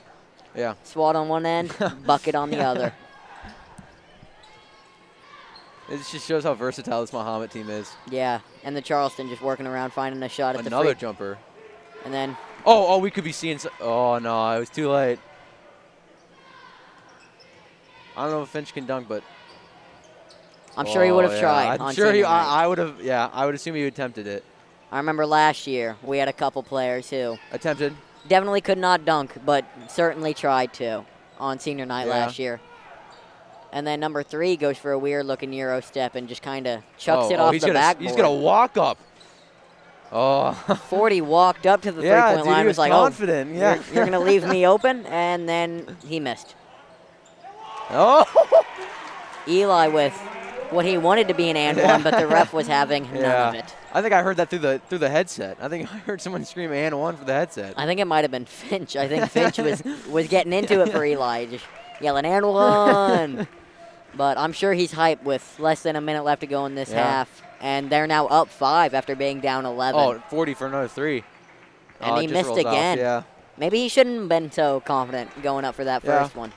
[SPEAKER 2] Yeah.
[SPEAKER 3] swat on one end, bucket on the other.
[SPEAKER 2] It just shows how versatile this Mahomet team is.
[SPEAKER 3] Yeah, and the Charleston just working around, finding a shot at
[SPEAKER 2] Another
[SPEAKER 3] the free.
[SPEAKER 2] jumper.
[SPEAKER 3] And then,
[SPEAKER 2] Oh, we could be seeing. Oh no, it was too late. I don't know if Finch can dunk, but
[SPEAKER 3] I'm sure he would have
[SPEAKER 2] yeah,
[SPEAKER 3] tried.
[SPEAKER 2] I'm
[SPEAKER 3] on
[SPEAKER 2] sure
[SPEAKER 3] senior night.
[SPEAKER 2] I would have. Yeah, I would assume he attempted it.
[SPEAKER 3] I remember last year we had a couple players who
[SPEAKER 2] Attempted.
[SPEAKER 3] definitely could not dunk, but certainly tried to on senior night
[SPEAKER 2] Yeah.
[SPEAKER 3] last year. And then number 3 goes for a weird-looking Euro step and just kind of chucks it off the backboard.
[SPEAKER 2] He's gonna walk up. Oh.
[SPEAKER 3] 40 walked up to the
[SPEAKER 2] Yeah,
[SPEAKER 3] three-point
[SPEAKER 2] dude,
[SPEAKER 3] line,
[SPEAKER 2] he
[SPEAKER 3] was
[SPEAKER 2] was
[SPEAKER 3] like,
[SPEAKER 2] confident,
[SPEAKER 3] oh,
[SPEAKER 2] yeah.
[SPEAKER 3] you're going to leave me open? And then he missed.
[SPEAKER 2] Oh.
[SPEAKER 3] Eli with what he wanted to be an and one, but the ref was having none of it.
[SPEAKER 2] I think I heard that through the headset. I think I heard someone scream "and one" for the headset.
[SPEAKER 3] I think it might have been Finch. I think Finch was getting into it for Eli, just yelling "and one." But I'm sure he's hyped with less than a minute left to go in this half, and they're now up 5 after being down 11.
[SPEAKER 2] Oh, 40 for another 3.
[SPEAKER 3] And he
[SPEAKER 2] it just
[SPEAKER 3] missed
[SPEAKER 2] rolls off,
[SPEAKER 3] again.
[SPEAKER 2] Yeah.
[SPEAKER 3] Maybe he shouldn't have been so confident going up for that
[SPEAKER 2] Yeah.
[SPEAKER 3] first one.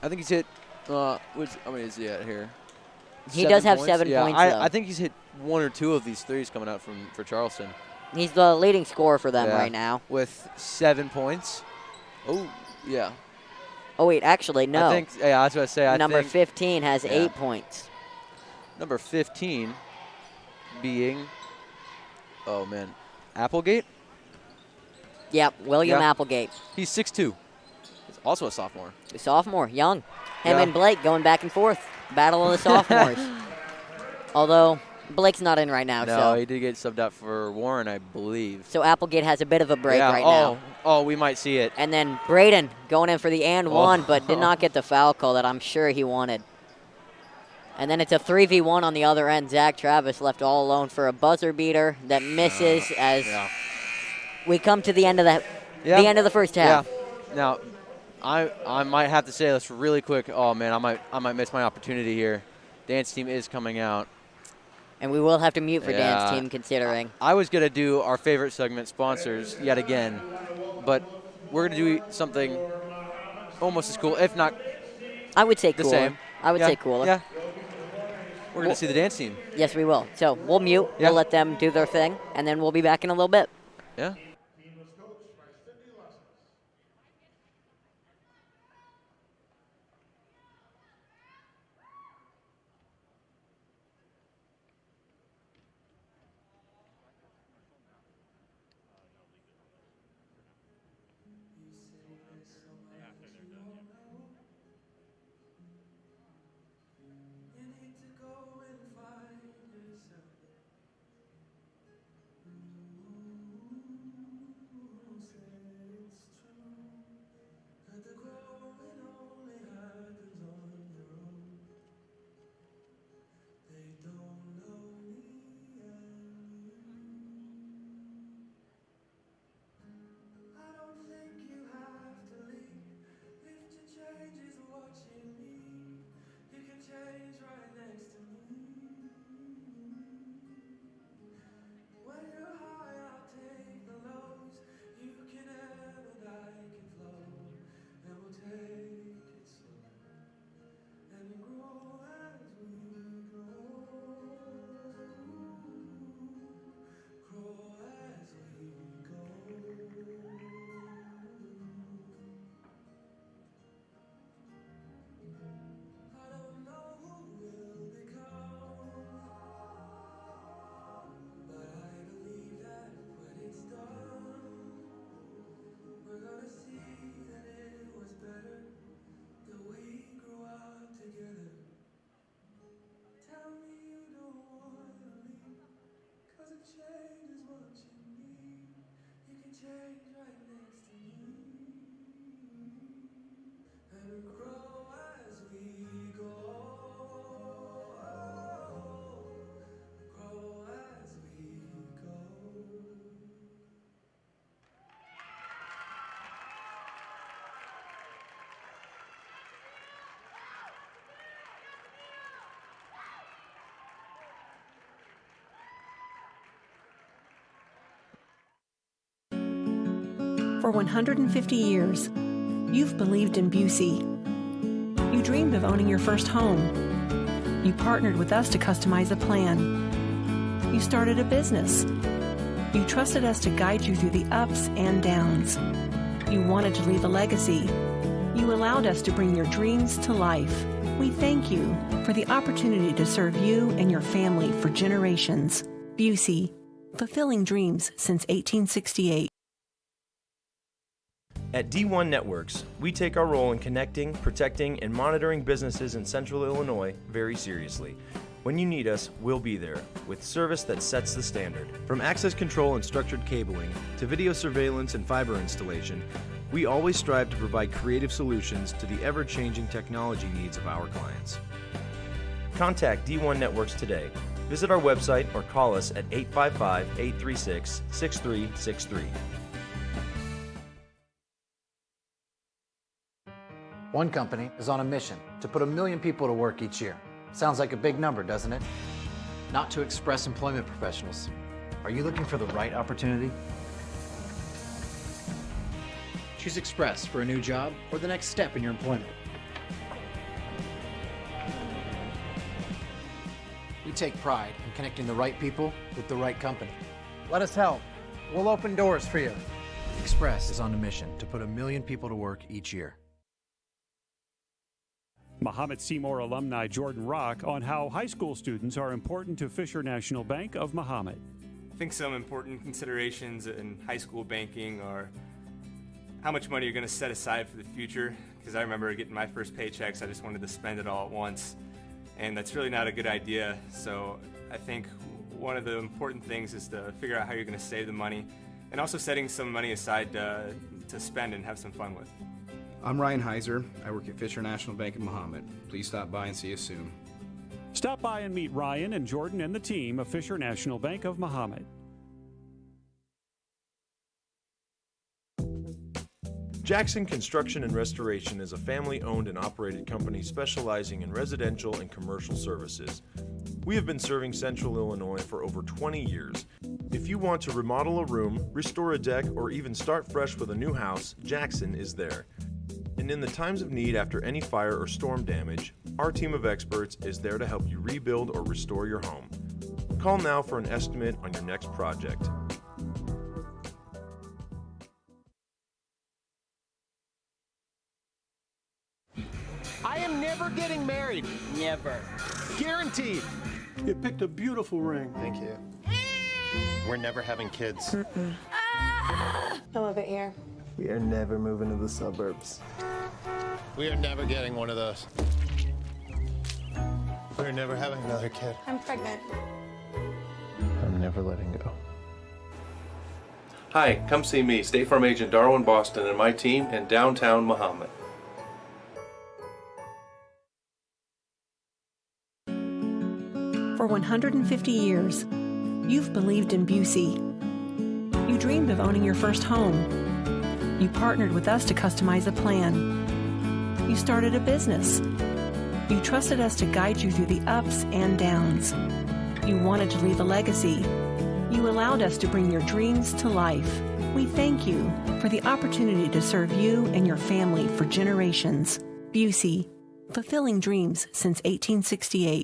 [SPEAKER 2] I think he's hit. How many is he at here?
[SPEAKER 3] He does have 7
[SPEAKER 2] Yeah,
[SPEAKER 3] points, though.
[SPEAKER 2] I think he's hit 1 or 2 of these threes coming out for Charleston.
[SPEAKER 3] He's the leading scorer for them
[SPEAKER 2] Yeah.
[SPEAKER 3] right now.
[SPEAKER 2] With 7 points. Oh, Yeah.
[SPEAKER 3] Oh, wait, actually, no.
[SPEAKER 2] I was going to say,
[SPEAKER 3] Number 15 has 8 points.
[SPEAKER 2] Number 15 being, oh, man, Applegate?
[SPEAKER 3] Yep, William Applegate.
[SPEAKER 2] He's 6'2". He's also a sophomore.
[SPEAKER 3] A sophomore, young. Him and Blake going back and forth. Battle of the sophomores. Although, Blake's not in right now.
[SPEAKER 2] No, he did get subbed out for Warren, I believe.
[SPEAKER 3] So Applegate has a bit of a break right now.
[SPEAKER 2] Oh, we might see it.
[SPEAKER 3] And then Braden going in for the one, but did not get the foul call that I'm sure he wanted. And then it's a 3v1 on the other end. Zach Travis left all alone for a buzzer beater that misses as we come to the end of the end of the first half.
[SPEAKER 2] Yeah. Now, I might have to say this really quick. Oh man, I might miss my opportunity here. Dance team is coming out.
[SPEAKER 3] And we will have to mute for dance team considering.
[SPEAKER 2] I was going to do our favorite segment, sponsors, yet again. But we're going to do something almost as cool, if not
[SPEAKER 3] I would say
[SPEAKER 2] the
[SPEAKER 3] cooler.
[SPEAKER 2] same.
[SPEAKER 3] I would say cooler.
[SPEAKER 2] Yeah. We're going to see the dance team.
[SPEAKER 3] Yes, we will. So we'll mute.
[SPEAKER 2] Yeah.
[SPEAKER 3] We'll let them do their thing, and then we'll be back in a little bit.
[SPEAKER 2] Yeah.
[SPEAKER 5] For 150 years, you've believed in Busey. You dreamed of owning your first home. You partnered with us to customize a plan. You started a business. You trusted us to guide you through the ups and downs. You wanted to leave a legacy. You allowed us to bring your dreams to life. We thank you for the opportunity to serve you and your family for generations. Busey, fulfilling dreams since 1868.
[SPEAKER 6] At D1 Networks, we take our role in connecting, protecting, and monitoring businesses in Central Illinois very seriously. When you need us, we'll be there, with service that sets the standard. From access control and structured cabling, to video surveillance and fiber installation, we always strive to provide creative solutions to the ever-changing technology needs of our clients. Contact D1 Networks today. Visit our website or call us at 855-836-6363.
[SPEAKER 7] One company is on a mission to put 1 million people to work each year. Sounds like a big number, doesn't it? Not to Express Employment Professionals. Are you looking for the right opportunity? Choose Express for a new job or the next step in your employment. We take pride in connecting the right people with the right company.
[SPEAKER 8] Let us help. We'll open doors for you.
[SPEAKER 7] Express is on a mission to put 1 million people to work each year.
[SPEAKER 8] Mahomet-Seymour alumni Jordan Rock on how high school students are important to Fisher National Bank of Mahomet.
[SPEAKER 9] I think some important considerations in high school banking are how much money you're going to set aside for the future, because I remember getting my first paychecks, I just wanted to spend it all at once, and that's really not a good idea. So I think one of the important things is to figure out how you're going to save the money, and also setting some money aside to spend and have some fun with.
[SPEAKER 10] I'm Ryan Heiser. I work at Fisher National Bank in Mahomet. Please stop by and see us soon.
[SPEAKER 8] Stop by and meet Ryan and Jordan and the team of Fisher National Bank of Mahomet.
[SPEAKER 6] Jackson Construction and Restoration is a family-owned and operated company specializing in residential and commercial services. We have been serving Central Illinois for over 20 years. If you want to remodel a room, restore a deck, or even start fresh with a new house, Jackson is there. And in the times of need after any fire or storm damage, our team of experts is there to help you rebuild or restore your home. Call now for an estimate on your next project.
[SPEAKER 11] I am never getting married. Never. Guaranteed.
[SPEAKER 12] You picked a beautiful ring.
[SPEAKER 13] Thank you. We're never having kids.
[SPEAKER 14] I love it here.
[SPEAKER 13] We are never moving to the suburbs.
[SPEAKER 11] We are never getting one of those.
[SPEAKER 13] We're never having another kid.
[SPEAKER 14] I'm pregnant.
[SPEAKER 13] I'm never letting go.
[SPEAKER 15] Hi, come see me, State Farm Agent Darwin Boston, and my team in downtown Mahomet.
[SPEAKER 5] For 150 years, you've believed in Busey. You dreamed of owning your first home. You partnered with us to customize a plan. You started a business. You trusted us to guide you through the ups and downs. You wanted to leave a legacy. You allowed us to bring your dreams to life. We thank you for the opportunity to serve you and your family for generations. Busey, fulfilling dreams since 1868.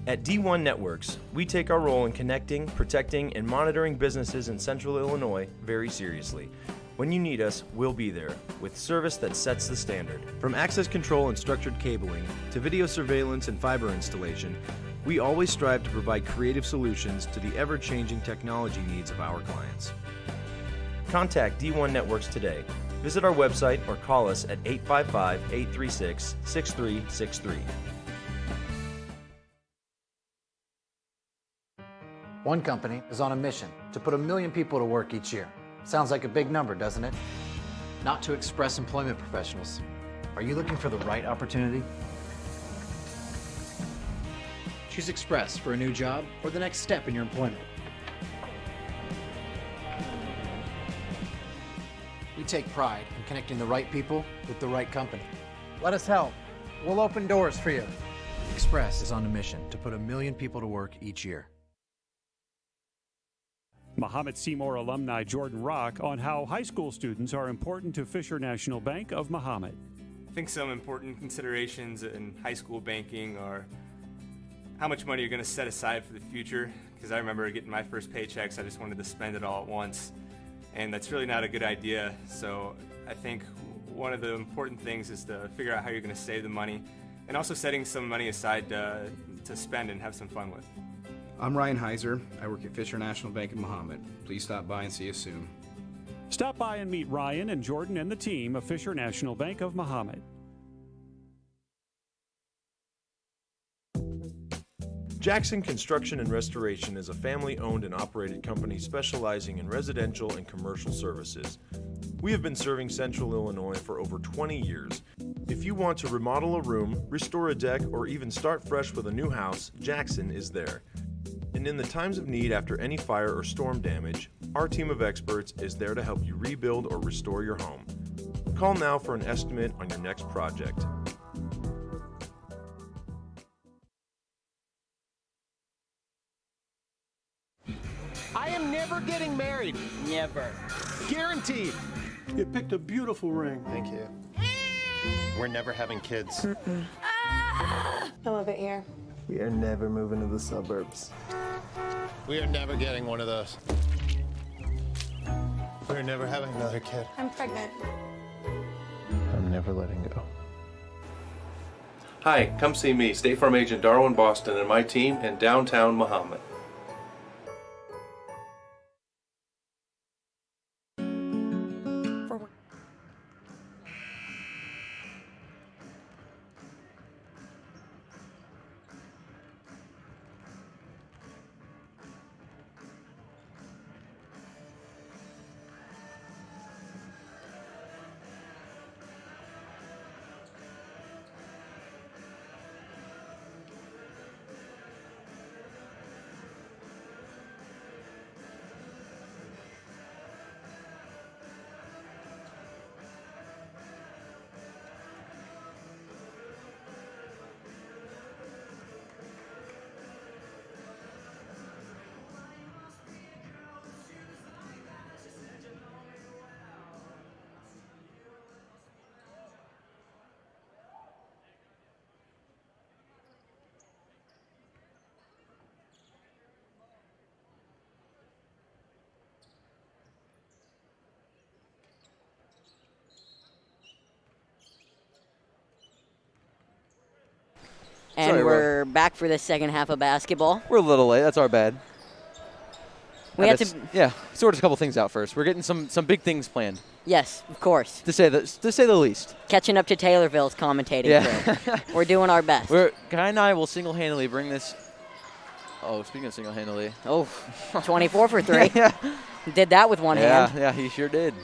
[SPEAKER 6] At D1 Networks, we take our role in connecting, protecting, and monitoring businesses in Central Illinois very seriously. When you need us, we'll be there, with service that sets the standard. From access control and structured cabling, to video surveillance and fiber installation, we always strive to provide creative solutions to the ever-changing technology needs of our clients. Contact D1 Networks today. Visit our website or call us at 855-836-6363.
[SPEAKER 7] One company is on a mission to put 1 million people to work each year. Sounds like a big number, doesn't it? Not to express employment professionals. Are you looking for the right opportunity? Choose Express for a new job or the next step in your employment. We take pride in connecting the right people with the right company. Let us help. We'll open doors for you. Express is on a mission to put 1 million people to work each year.
[SPEAKER 8] Mahomet-Seymour alumni Jordan Rock on how high school students are important to Fisher National Bank of Mahomet.
[SPEAKER 9] I think some important considerations in high school banking are how much money you're going to set aside for the future, because I remember getting my first paychecks, I just wanted to spend it all at once, and that's really not a good idea. So I think one of the important things is to figure out how you're going to save the money, and also setting some money aside to spend and have some fun with.
[SPEAKER 10] I'm Ryan Heiser. I work at Fisher National Bank in Mahomet. Please stop by and see us soon.
[SPEAKER 8] Stop by and meet Ryan and Jordan and the team of Fisher National Bank of Mahomet.
[SPEAKER 6] Jackson Construction and Restoration is a family-owned and operated company specializing in residential and commercial services. We have been serving Central Illinois for over 20 years. If you want to remodel a room, restore a deck, or even start fresh with a new house, Jackson is there. And in the times of need after any fire or storm damage, our team of experts is there to help you rebuild or restore your home. Call now for an estimate on your next project.
[SPEAKER 11] I am never getting married. Never. Guaranteed.
[SPEAKER 12] You picked a beautiful ring.
[SPEAKER 13] Thank you. We're never having kids.
[SPEAKER 14] I love it here.
[SPEAKER 13] We are never moving to the suburbs.
[SPEAKER 11] We are never getting one of those.
[SPEAKER 13] We're never having another kid.
[SPEAKER 14] I'm pregnant.
[SPEAKER 13] I'm never letting go.
[SPEAKER 15] Hi, come see me, State Farm Agent Darwin Boston, and my team in downtown Mahomet.
[SPEAKER 3] And
[SPEAKER 2] Sorry,
[SPEAKER 3] we're back for the second half of basketball.
[SPEAKER 2] We're a little late. That's our bad.
[SPEAKER 3] We had to,
[SPEAKER 2] yeah, sort a couple things out first. We're getting some big things planned.
[SPEAKER 3] yes, of course.
[SPEAKER 2] To say the least.
[SPEAKER 3] Catching up to Taylorville's commentating
[SPEAKER 2] Yeah.
[SPEAKER 3] crew. We're doing our best.
[SPEAKER 2] Kai and I will single-handedly bring this. Oh, speaking of single-handedly.
[SPEAKER 3] Oh, 24 for 3.
[SPEAKER 2] Yeah.
[SPEAKER 3] Did that with one hand.
[SPEAKER 2] Yeah, he sure did.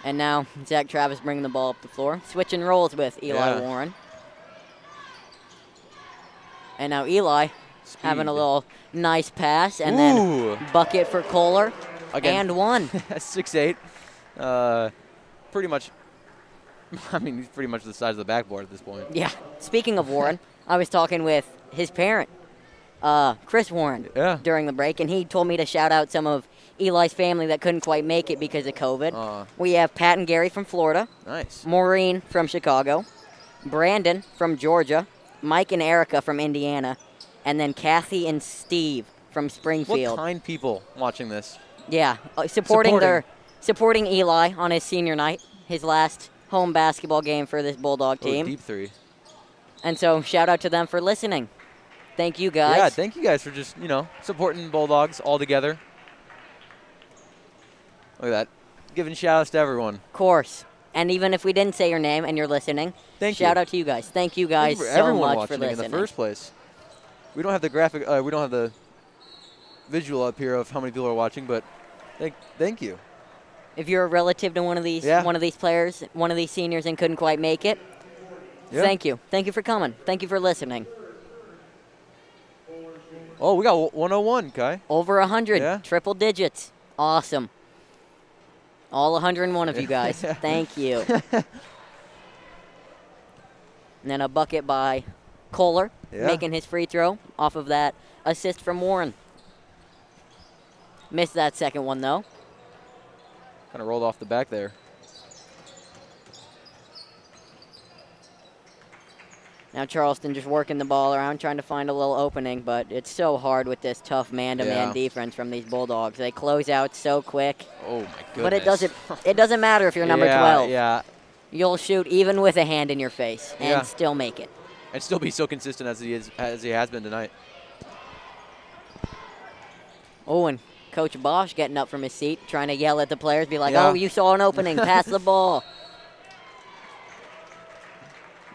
[SPEAKER 3] And now Zach Travis bringing the ball up the floor. Switching roles with Eli Warren. And now Eli having a little nice pass. And then bucket for Kohler.
[SPEAKER 2] Again.
[SPEAKER 3] And one.
[SPEAKER 2] 6'8". Pretty much. I mean, he's pretty much the size of the backboard at this point.
[SPEAKER 3] Yeah. Speaking of Warren, I was talking with his parent, Chris Warren, during the break. And he told me to shout out some of Eli's family that couldn't quite make it because of COVID. We have Pat and Gary from Florida.
[SPEAKER 2] Nice.
[SPEAKER 3] Maureen from Chicago. Brandon from Georgia. Mike and Erica from Indiana. And then Kathy and Steve from Springfield.
[SPEAKER 2] What kind people watching this?
[SPEAKER 3] Yeah, supporting Eli on his senior night, his last home basketball game for this Bulldog team.
[SPEAKER 2] Deep three.
[SPEAKER 3] And so shout out to them for listening. Thank you guys.
[SPEAKER 2] Yeah, thank you guys for just, supporting Bulldogs all together. Look at that. Giving shout-outs to everyone.
[SPEAKER 3] Of course. And even if we didn't say your name and you're listening, shout out to you guys. Thank you guys so much for listening.
[SPEAKER 2] In the first place. We don't have the graphic, we don't have the visual up here of how many people are watching, but thank you.
[SPEAKER 3] If you're a relative to one of these players, one of these seniors and couldn't quite make it, thank you. Thank you for coming. Thank you for listening.
[SPEAKER 2] Oh, we got 101, Kai.
[SPEAKER 3] Over 100, triple digits. Awesome. All 101 of you guys. Thank you. And then a bucket by Kohler, making his free throw off of that assist from Warren. Missed that second one, though.
[SPEAKER 2] Kind of rolled off the back there.
[SPEAKER 3] Now Charleston just working the ball around, trying to find a little opening, but it's so hard with this tough man-to-man defense from these Bulldogs. They close out so quick.
[SPEAKER 2] Oh, my goodness.
[SPEAKER 3] But it doesn't matter if you're number 12.
[SPEAKER 2] Yeah.
[SPEAKER 3] You'll shoot even with a hand in your face and still make it.
[SPEAKER 2] And still be so consistent as he has been tonight.
[SPEAKER 3] Oh, and Coach Bosch getting up from his seat, trying to yell at the players, be like, oh, you saw an opening, pass the ball.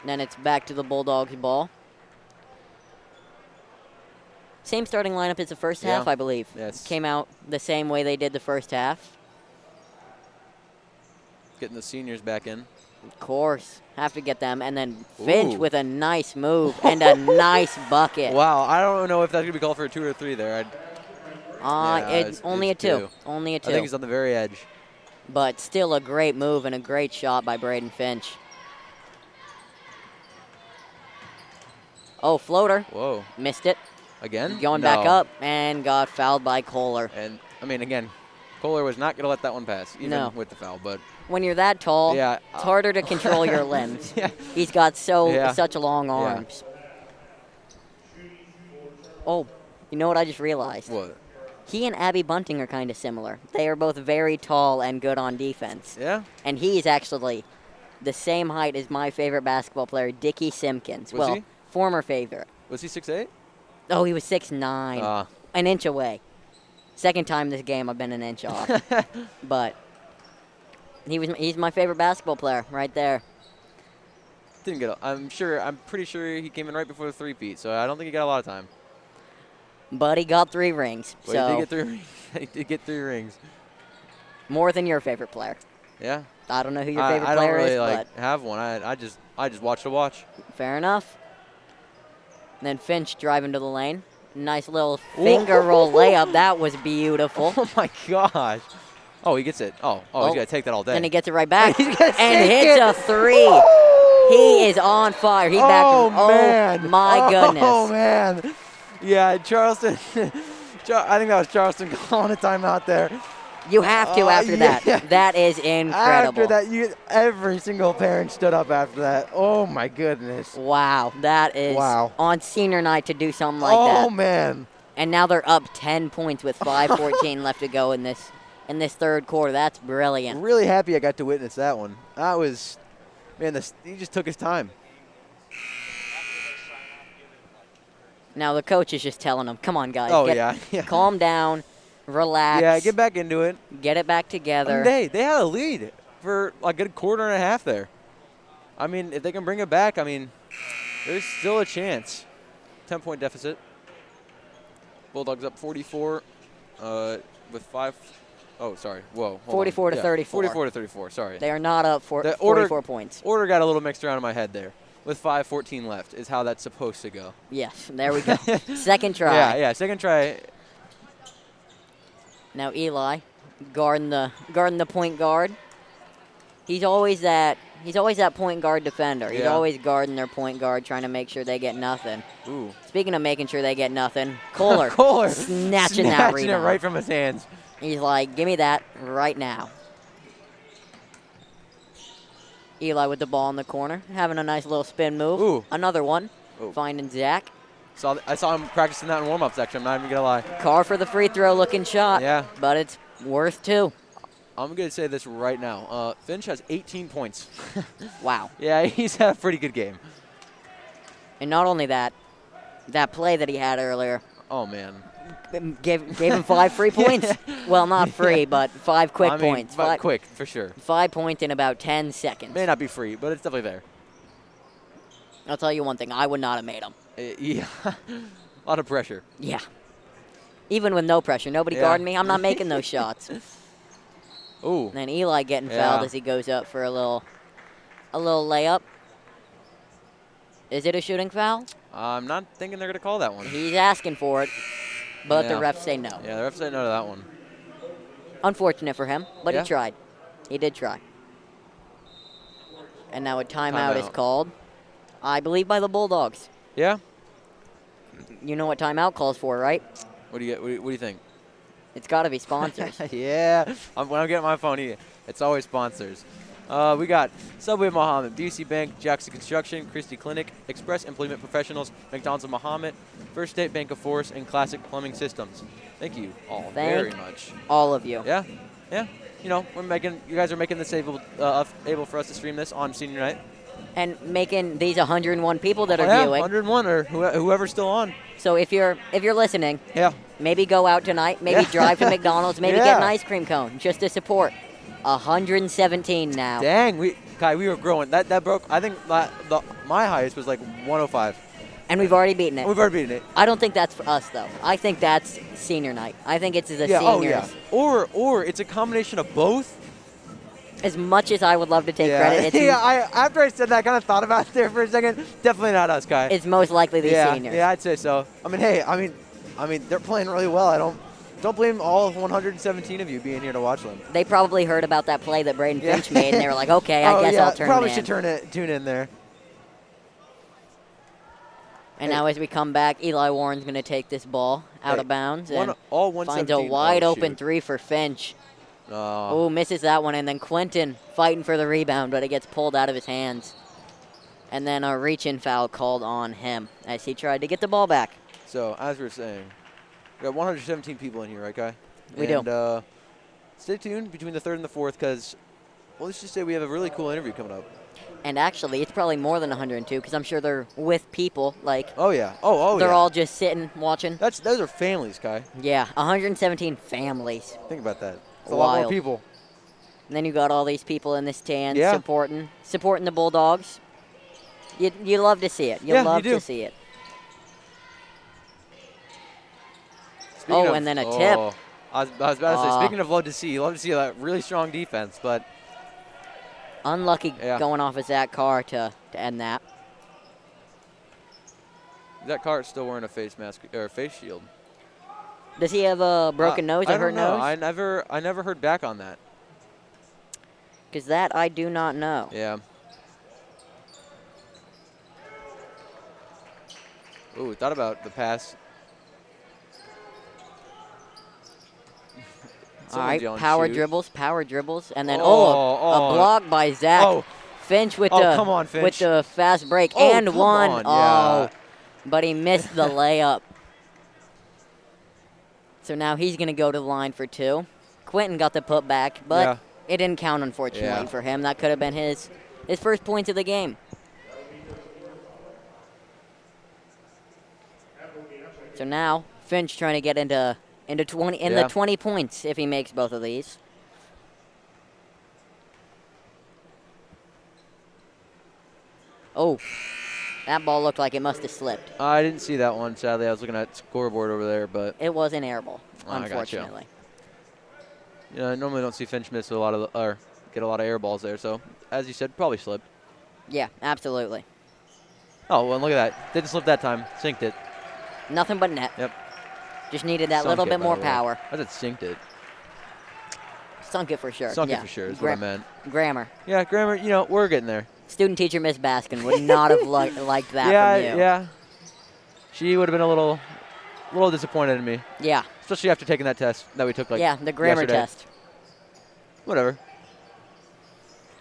[SPEAKER 3] And then it's back to the Bulldogs ball. Same starting lineup as the first half, I believe.
[SPEAKER 2] Yes.
[SPEAKER 3] Came out the same way they did the first half.
[SPEAKER 2] Getting the seniors back in.
[SPEAKER 3] Of course. Have to get them. And then Finch with a nice move and a nice bucket.
[SPEAKER 2] Wow. I don't know if that's going to be called for a 2 or 3 there.
[SPEAKER 3] It's only a 2. Only a 2.
[SPEAKER 2] I think he's on the very edge.
[SPEAKER 3] But still a great move and a great shot by Braden Finch. Oh, floater.
[SPEAKER 2] Whoa.
[SPEAKER 3] Missed it.
[SPEAKER 2] Again?
[SPEAKER 3] Going back up and got fouled by Kohler.
[SPEAKER 2] And, I mean, again, Kohler was not going to let that one pass, even with the foul. But
[SPEAKER 3] when you're that tall, it's harder to control your limbs. He's got such long arms. Oh, you know what I just realized?
[SPEAKER 2] What?
[SPEAKER 3] He and Abby Bunting are kind of similar. They are both very tall and good on defense.
[SPEAKER 2] Yeah?
[SPEAKER 3] And he's actually the same height as my favorite basketball player, Dickie Simpkins.
[SPEAKER 2] Was
[SPEAKER 3] well,
[SPEAKER 2] he?
[SPEAKER 3] former favorite.
[SPEAKER 2] Was he 6'8"?
[SPEAKER 3] Oh, he was 6'9", an inch away. Second time this game I've been an inch off. But he's my favorite basketball player right there.
[SPEAKER 2] Didn't get. I'm pretty sure he came in right before the three-peat, so I don't think he got a lot of time.
[SPEAKER 3] But he got 3 rings.
[SPEAKER 2] But
[SPEAKER 3] so
[SPEAKER 2] he did get 3 rings. He did get 3 rings.
[SPEAKER 3] More than your favorite player.
[SPEAKER 2] Yeah.
[SPEAKER 3] I don't know who your favorite
[SPEAKER 2] I
[SPEAKER 3] player
[SPEAKER 2] don't really
[SPEAKER 3] is, but
[SPEAKER 2] have one. I just watch to watch.
[SPEAKER 3] fair enough. And then Finch driving to the lane. Nice little finger roll layup. That was beautiful.
[SPEAKER 2] Oh my gosh. Oh, he gets it. Oh, he's got to take that all day.
[SPEAKER 3] Then he gets it right back
[SPEAKER 2] He's gonna
[SPEAKER 3] and
[SPEAKER 2] take
[SPEAKER 3] hits
[SPEAKER 2] it.
[SPEAKER 3] a 3. He is on fire. He backed him.
[SPEAKER 2] Man.
[SPEAKER 3] Oh, my goodness.
[SPEAKER 2] Oh, man. Yeah, Charleston. I think that was Charleston calling a timeout there.
[SPEAKER 3] You have to after
[SPEAKER 2] yeah.
[SPEAKER 3] that. That is incredible.
[SPEAKER 4] After that, every single parent stood up after that. Oh, my goodness.
[SPEAKER 3] Wow. That is on senior night to do something like that.
[SPEAKER 4] Oh, man.
[SPEAKER 3] And now they're up 10 points with 5:14 left to go in this third quarter. That's brilliant.
[SPEAKER 4] Really happy I got to witness that one. That was, man, he just took his time.
[SPEAKER 3] Now the coach is just telling them, come on, guys.
[SPEAKER 2] Oh, yeah.
[SPEAKER 3] Calm down. Relax.
[SPEAKER 2] Yeah, get back into it.
[SPEAKER 3] Get it back together.
[SPEAKER 2] I mean, they had a lead for a good quarter and a half there. I mean, if they can bring it back, I mean, there's still a chance. 10-point deficit. Bulldogs up 44 with 5. Oh, sorry. Whoa.
[SPEAKER 3] 44 to 34.
[SPEAKER 2] 44 to 34. Sorry.
[SPEAKER 3] They are not up for 44 points.
[SPEAKER 2] Order got a little mixed around in my head there. With 5:14 left is how that's supposed to go.
[SPEAKER 3] Yes, there we go. Second try.
[SPEAKER 2] Yeah, second try.
[SPEAKER 3] Now Eli guarding the point guard. He's always that point guard defender. He's always guarding their point guard, trying to make sure they get nothing.
[SPEAKER 2] Ooh.
[SPEAKER 3] Speaking of making sure they get nothing, Kohler snatching that rebound.
[SPEAKER 2] It right from his hands.
[SPEAKER 3] He's like, give me that right now. Eli with the ball in the corner, having a nice little spin move.
[SPEAKER 2] Ooh.
[SPEAKER 3] Another one,
[SPEAKER 2] Ooh.
[SPEAKER 3] finding Zach.
[SPEAKER 2] I saw him practicing that in warm-ups, actually. I'm not even going to lie.
[SPEAKER 3] Carr for the free throw looking shot.
[SPEAKER 2] Yeah.
[SPEAKER 3] But it's worth 2.
[SPEAKER 2] I'm going to say this right now. Finch has 18 points.
[SPEAKER 3] Wow.
[SPEAKER 2] Yeah, he's had a pretty good game.
[SPEAKER 3] And not only that play that he had earlier.
[SPEAKER 2] Oh, man.
[SPEAKER 3] Gave him 5 free points. Well, not free, but 5 quick points.
[SPEAKER 2] But quick, for sure.
[SPEAKER 3] 5 points in about 10 seconds.
[SPEAKER 2] May not be free, but it's definitely there.
[SPEAKER 3] I'll tell you one thing. I would not have made them.
[SPEAKER 2] Yeah. A lot of pressure.
[SPEAKER 3] Yeah. Even with no pressure. Nobody guarding me. I'm not making those shots.
[SPEAKER 2] Ooh.
[SPEAKER 3] And then Eli getting fouled as he goes up for a little layup. Is it a shooting foul?
[SPEAKER 2] I'm not thinking they're going to call that one.
[SPEAKER 3] He's asking for it, but the refs say no.
[SPEAKER 2] Yeah, the refs say no to that one.
[SPEAKER 3] Unfortunate for him, but
[SPEAKER 2] Yeah.
[SPEAKER 3] he tried. He did try. And now a timeout is called, I believe, by the Bulldogs.
[SPEAKER 2] Yeah?
[SPEAKER 3] You know what timeout calls for, right?
[SPEAKER 2] What do you think?
[SPEAKER 3] It's got to be sponsors.
[SPEAKER 2] Yeah. When I'm getting my phone, it's always sponsors. We got Subway of Mahomet, Busey Bank, Jackson Construction, Christie Clinic, Express Employment Professionals, McDonald's of Mahomet, First State Bank of Forest, and Classic Plumbing Systems. Thank you all very much.
[SPEAKER 3] All of you.
[SPEAKER 2] Yeah. Yeah. You know, you guys are making this able for us to stream this on senior night.
[SPEAKER 3] And making these 101 people that are viewing.
[SPEAKER 2] 101 or whoever's still on.
[SPEAKER 3] So if you're listening, maybe go out tonight, maybe drive to McDonald's, maybe get an ice cream cone just to support. 117 now.
[SPEAKER 2] Dang, Kai, we were growing. That broke. I think my highest was like 105.
[SPEAKER 3] And we've already beaten it.
[SPEAKER 2] We've already beaten it.
[SPEAKER 3] I don't think that's for us though. I think that's senior night. I think it's the seniors.
[SPEAKER 2] Oh yeah. Or it's a combination of both.
[SPEAKER 3] As much as I would love to take credit, it's
[SPEAKER 2] after I said that, I kind of thought about it there for a second. Definitely not us, Kai.
[SPEAKER 3] It's most likely these seniors.
[SPEAKER 2] Yeah, I'd say so. I mean, hey, I mean, they're playing really well. I don't blame all 117 of you being here to watch them.
[SPEAKER 3] They probably heard about that play that Braden Finch made, and they were like, "Okay, I guess I'll turn
[SPEAKER 2] probably
[SPEAKER 3] in."
[SPEAKER 2] should tune in there.
[SPEAKER 3] And now as we come back, Eli Warren's going to take this ball out of bounds and finds a wide-open 3 for Finch. Oh, misses that one, and then Quentin fighting for the rebound, but it gets pulled out of his hands. And then a reach-in foul called on him as he tried to get the ball back.
[SPEAKER 2] So, as we were saying, We got 117 people in here, right, Kai?
[SPEAKER 3] We do.
[SPEAKER 2] And stay tuned between the 3rd and the 4th because, well, let's just say we have a really cool interview coming up.
[SPEAKER 3] And actually, it's probably more than 102 because I'm sure they're with people. Like,
[SPEAKER 2] oh, yeah. Oh,
[SPEAKER 3] they're
[SPEAKER 2] yeah.
[SPEAKER 3] all just sitting, watching.
[SPEAKER 2] Those are families, Kai.
[SPEAKER 3] Yeah, 117 families.
[SPEAKER 2] Think about that. It's a
[SPEAKER 3] Wild.
[SPEAKER 2] lot more people.
[SPEAKER 3] And then you got all these people in the stands
[SPEAKER 2] Yeah.
[SPEAKER 3] supporting the Bulldogs. You love to see it. You love to see it. And then a tip.
[SPEAKER 2] I was about to say, speaking of love to see, you love to see that really strong defense, but
[SPEAKER 3] unlucky going off of Zach Carr to end that.
[SPEAKER 2] Zach Carr is still wearing a face mask or a face shield.
[SPEAKER 3] Does he have a broken nose or hurt nose?
[SPEAKER 2] I never heard back on that.
[SPEAKER 3] Because that I do not know.
[SPEAKER 2] Yeah. Ooh, thought about the pass.
[SPEAKER 3] All right, power dribbles, and then a block by Zach Finch with
[SPEAKER 2] come on, Finch.
[SPEAKER 3] with the fast break and one. But he missed the layup. So now he's going to go to the line for 2. Quentin got the putback, but it didn't count, unfortunately, for him. That could have been his first points of the game. So now Finch trying to get into 20 the 20 points if he makes both of these. Oh, that ball looked like it must have slipped.
[SPEAKER 2] I didn't see that one, sadly. I was looking at the scoreboard over there, but
[SPEAKER 3] it was an air ball,
[SPEAKER 2] I
[SPEAKER 3] unfortunately.
[SPEAKER 2] I normally don't see Finch miss get a lot of air balls there, so as you said, probably slipped.
[SPEAKER 3] Yeah, absolutely.
[SPEAKER 2] Oh, well, look at that. Didn't slip that time. Sinked it.
[SPEAKER 3] Nothing but net.
[SPEAKER 2] Yep.
[SPEAKER 3] Just needed that little bit more power.
[SPEAKER 2] I said sinked it.
[SPEAKER 3] Sunk it for sure.
[SPEAKER 2] Sunk it for sure is what I meant.
[SPEAKER 3] Grammar.
[SPEAKER 2] Yeah, grammar, we're getting there.
[SPEAKER 3] Student teacher Miss Baskin would not have liked that from you.
[SPEAKER 2] Yeah. She would have been a little disappointed in me.
[SPEAKER 3] Yeah.
[SPEAKER 2] Especially after taking that test that we took
[SPEAKER 3] the grammar
[SPEAKER 2] yesterday.
[SPEAKER 3] test.
[SPEAKER 2] Whatever.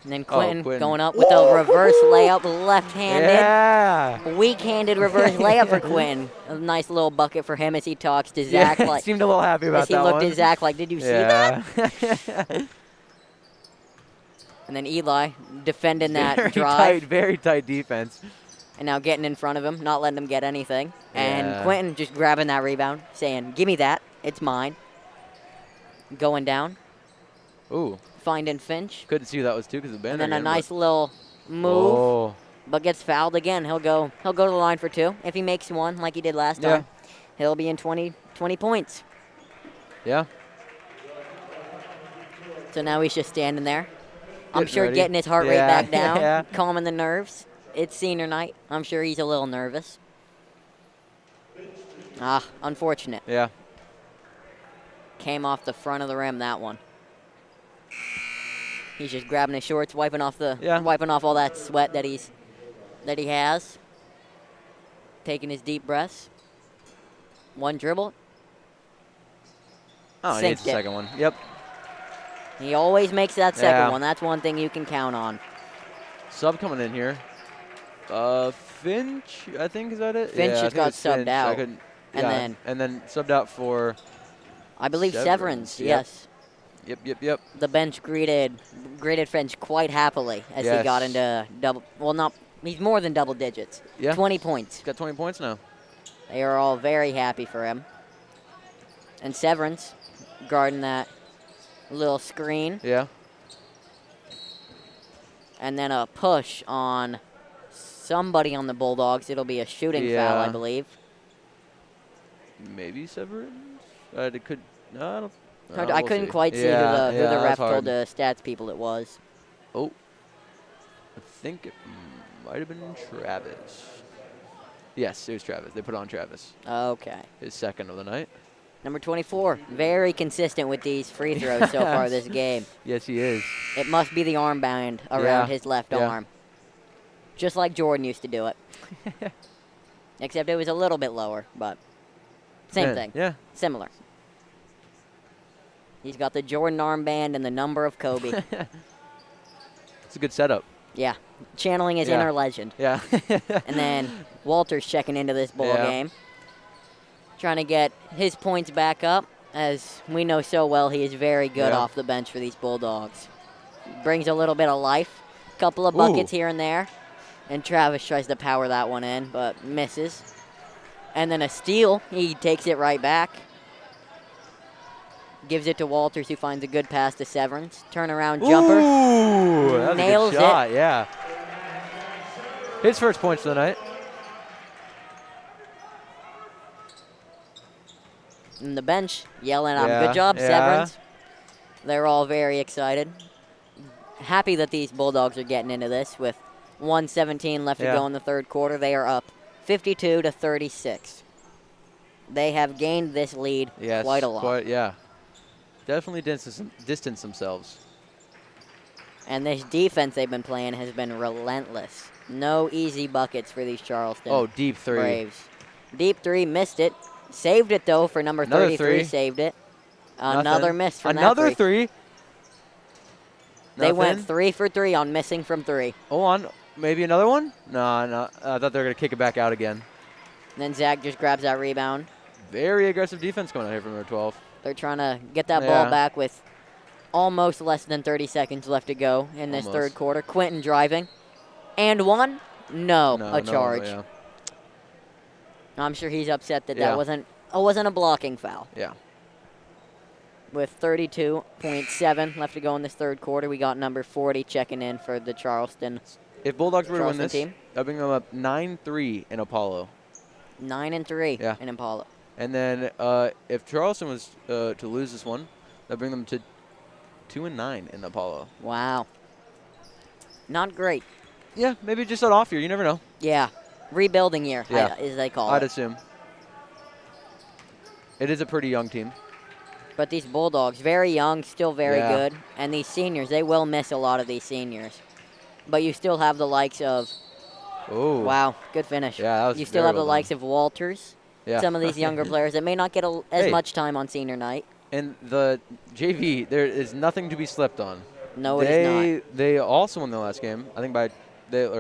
[SPEAKER 3] And then Quentin going up with a reverse layup, left-handed.
[SPEAKER 2] Yeah.
[SPEAKER 3] Weak-handed reverse layup for Quentin. A nice little bucket for him as he talks to Zach.
[SPEAKER 2] Yeah, seemed a little happy about that
[SPEAKER 3] one. As he looked at Zach like, did you see that? And then Eli defending that drive.
[SPEAKER 2] Very tight defense.
[SPEAKER 3] And now getting in front of him, not letting him get anything. And Quentin just grabbing that rebound, saying, give me that. It's mine. Going down.
[SPEAKER 2] Ooh.
[SPEAKER 3] Finding Finch.
[SPEAKER 2] Couldn't see who that was, too, because of the banner.
[SPEAKER 3] And then a nice little move. But gets fouled again. He'll go to the line for 2. If he makes one like he did last time, he'll be in 20 points.
[SPEAKER 2] Yeah.
[SPEAKER 3] So now he's just standing there. I'm
[SPEAKER 2] Getting
[SPEAKER 3] sure
[SPEAKER 2] ready.
[SPEAKER 3] getting his heart rate back down, calming the nerves. It's senior night. I'm sure he's a little nervous. Unfortunate.
[SPEAKER 2] Yeah.
[SPEAKER 3] Came off the front of the rim, that one. He's just grabbing his shorts, wiping off all that sweat that he has. Taking his deep breaths. One dribble.
[SPEAKER 2] Oh, he needs the second one. Yep.
[SPEAKER 3] He always makes that second one. That's one thing you can count on.
[SPEAKER 2] Sub coming in here. Finch, I think, is that it?
[SPEAKER 3] Finch just got subbed out.
[SPEAKER 2] And then subbed out for,
[SPEAKER 3] I believe, Severance. Yes.
[SPEAKER 2] Yep.
[SPEAKER 3] The bench greeted Finch quite happily as he got into he's more than double digits.
[SPEAKER 2] Yeah.
[SPEAKER 3] 20 points.
[SPEAKER 2] Got 20 points now.
[SPEAKER 3] They are all very happy for him. And Severance guarding that little screen.
[SPEAKER 2] Yeah.
[SPEAKER 3] And then a push on somebody on the Bulldogs. It'll be a shooting foul, I believe.
[SPEAKER 2] Maybe Severance? I
[SPEAKER 3] couldn't quite see who the ref told the stats people it was.
[SPEAKER 2] Oh. I think it might have been Travis. Yes, it was Travis. They put on Travis.
[SPEAKER 3] Okay.
[SPEAKER 2] His second of the night.
[SPEAKER 3] Number 24, very consistent with these free throws so far this game.
[SPEAKER 2] Yes, he is.
[SPEAKER 3] It must be the armband around his left arm. Just like Jordan used to do it. Except it was a little bit lower, but same thing.
[SPEAKER 2] Yeah.
[SPEAKER 3] Similar. He's got the Jordan armband and the number of Kobe.
[SPEAKER 2] It's a good setup.
[SPEAKER 3] Yeah. Channeling his inner legend.
[SPEAKER 2] Yeah.
[SPEAKER 3] And then Walter's checking into this ball game. trying to get his points back up. As we know so well, he is very good off the bench for these Bulldogs. Brings a little bit of life, couple of buckets here and there. And Travis tries to power that one in, but misses. And then a steal. He takes it right back. Gives it to Walters, who finds a good pass to Severance. Turnaround jumper.
[SPEAKER 4] Ooh, that was
[SPEAKER 3] nails
[SPEAKER 4] a good shot,
[SPEAKER 3] it.
[SPEAKER 4] yeah. His first points of the night.
[SPEAKER 3] And the bench yelling at him. Good job, Severance. They're all very excited. Happy that these Bulldogs are getting into this with 1:17 left to go in the third quarter. They are up 52-36. They have gained this lead quite a lot.
[SPEAKER 4] Definitely distance themselves.
[SPEAKER 3] And this defense they've been playing has been relentless. No easy buckets for these Charleston
[SPEAKER 4] deep three.
[SPEAKER 3] Braves. Deep three, missed it. Saved it, though, for number 33. Saved it. Another miss from
[SPEAKER 4] Another
[SPEAKER 3] that three. They
[SPEAKER 4] Nothing.
[SPEAKER 3] went 3 for 3 on missing from 3.
[SPEAKER 4] Hold on. Maybe another one? No. I thought they were going to kick it back out again.
[SPEAKER 3] And then Zach just grabs that rebound.
[SPEAKER 4] Very aggressive defense coming out here from number 12.
[SPEAKER 3] They're trying to get that ball back with almost less than 30 seconds left to go in this third quarter. Quentin driving. And one? No, a charge. I'm sure he's upset that that wasn't a blocking foul.
[SPEAKER 4] Yeah.
[SPEAKER 3] With 32.7 left to go in this third quarter, we got number 40 checking in for the Charleston.
[SPEAKER 4] If Bulldogs were to win this,
[SPEAKER 3] team.
[SPEAKER 4] that'll bring them up 9-3 in Apollo.
[SPEAKER 3] 9-3 in Apollo.
[SPEAKER 4] And then if Charleston was to lose this one, that'll bring them to 2-9 in Apollo.
[SPEAKER 3] Wow. Not great.
[SPEAKER 4] Yeah, maybe just an off year. You never know.
[SPEAKER 3] Yeah. Rebuilding year, as they call it.
[SPEAKER 4] I'd assume. It is a pretty young team.
[SPEAKER 3] But these Bulldogs, very young, still very good. And these seniors, they will miss a lot of these seniors. But you still have the likes of...
[SPEAKER 4] Oh.
[SPEAKER 3] Wow, good finish.
[SPEAKER 4] Yeah, that was
[SPEAKER 3] You still have the likes of Walters.
[SPEAKER 4] Yeah.
[SPEAKER 3] Some of these younger players that may not get as much time on senior night.
[SPEAKER 4] And the JV, there is nothing to be slept on.
[SPEAKER 3] No, it is not.
[SPEAKER 4] They also won their last game. I think it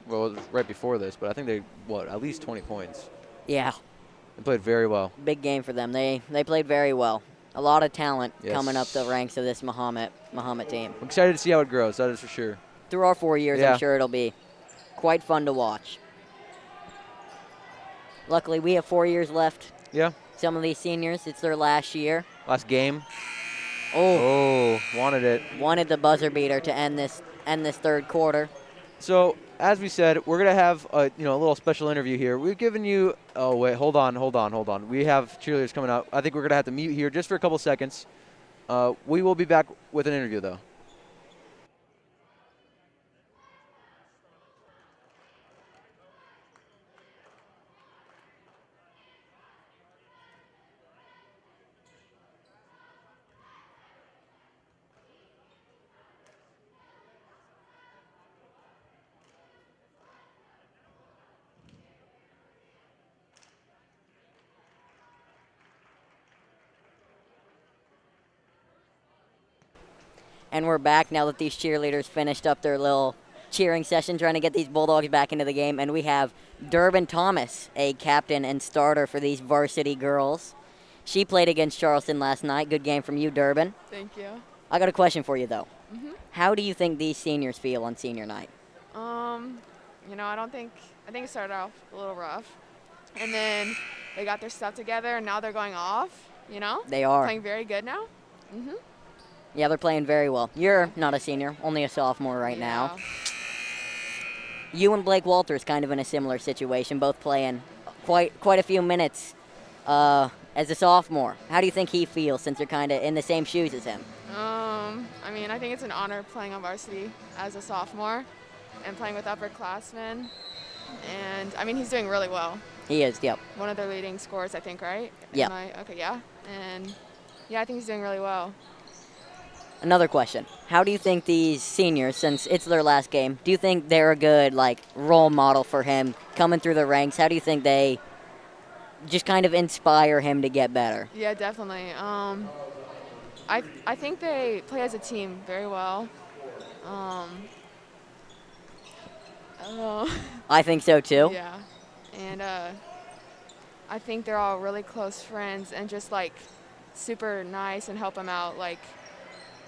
[SPEAKER 4] was right before this, but I think they, at least 20 points.
[SPEAKER 3] Yeah.
[SPEAKER 4] They played very well.
[SPEAKER 3] Big game for them. They played very well. A lot of talent coming up the ranks of this Mahomet team.
[SPEAKER 4] I'm excited to see how it grows, that is for sure.
[SPEAKER 3] Through our 4 years, I'm sure it'll be quite fun to watch. Luckily, we have 4 years left.
[SPEAKER 4] Yeah.
[SPEAKER 3] Some of these seniors, it's their last year.
[SPEAKER 4] Last game.
[SPEAKER 3] Oh,
[SPEAKER 4] wanted it.
[SPEAKER 3] Wanted the buzzer beater to end this third quarter.
[SPEAKER 4] So, as we said, we're going to have a little special interview here. We've given you – oh, wait, hold on. We have cheerleaders coming out. I think we're going to have to mute here just for a couple seconds. We will be back with an interview, though.
[SPEAKER 3] And we're back now that these cheerleaders finished up their little cheering session, trying to get these Bulldogs back into the game. And we have Durbin Thomas, a captain and starter for these varsity girls. She played against Charleston last night. Good game from you, Durbin.
[SPEAKER 16] Thank you.
[SPEAKER 3] I got a question for you, though. How do you think these seniors feel on senior night?
[SPEAKER 16] I think it started off a little rough. And then they got their stuff together, and now they're going off,
[SPEAKER 3] They are.
[SPEAKER 16] Playing very good now.
[SPEAKER 3] Yeah, they're playing very well. You're not a senior, only a sophomore right now. You and Blake Walters kind of in a similar situation, both playing quite a few minutes as a sophomore. How do you think he feels since you're kind of in the same shoes as him?
[SPEAKER 16] I think it's an honor playing on varsity as a sophomore and playing with upperclassmen. And, he's doing really well.
[SPEAKER 3] He is, yep.
[SPEAKER 16] One of their leading scorers, I think, right?
[SPEAKER 3] Yeah.
[SPEAKER 16] Okay, yeah. And, I think he's doing really well.
[SPEAKER 3] Another question. How do you think these seniors, since it's their last game, do you think they're a good, role model for him coming through the ranks? How do you think they just kind of inspire him to get better?
[SPEAKER 16] Yeah, definitely. I think they play as a team very well. I don't know.
[SPEAKER 3] I think so, too.
[SPEAKER 16] Yeah. And I think they're all really close friends and just like super nice and help them out. Like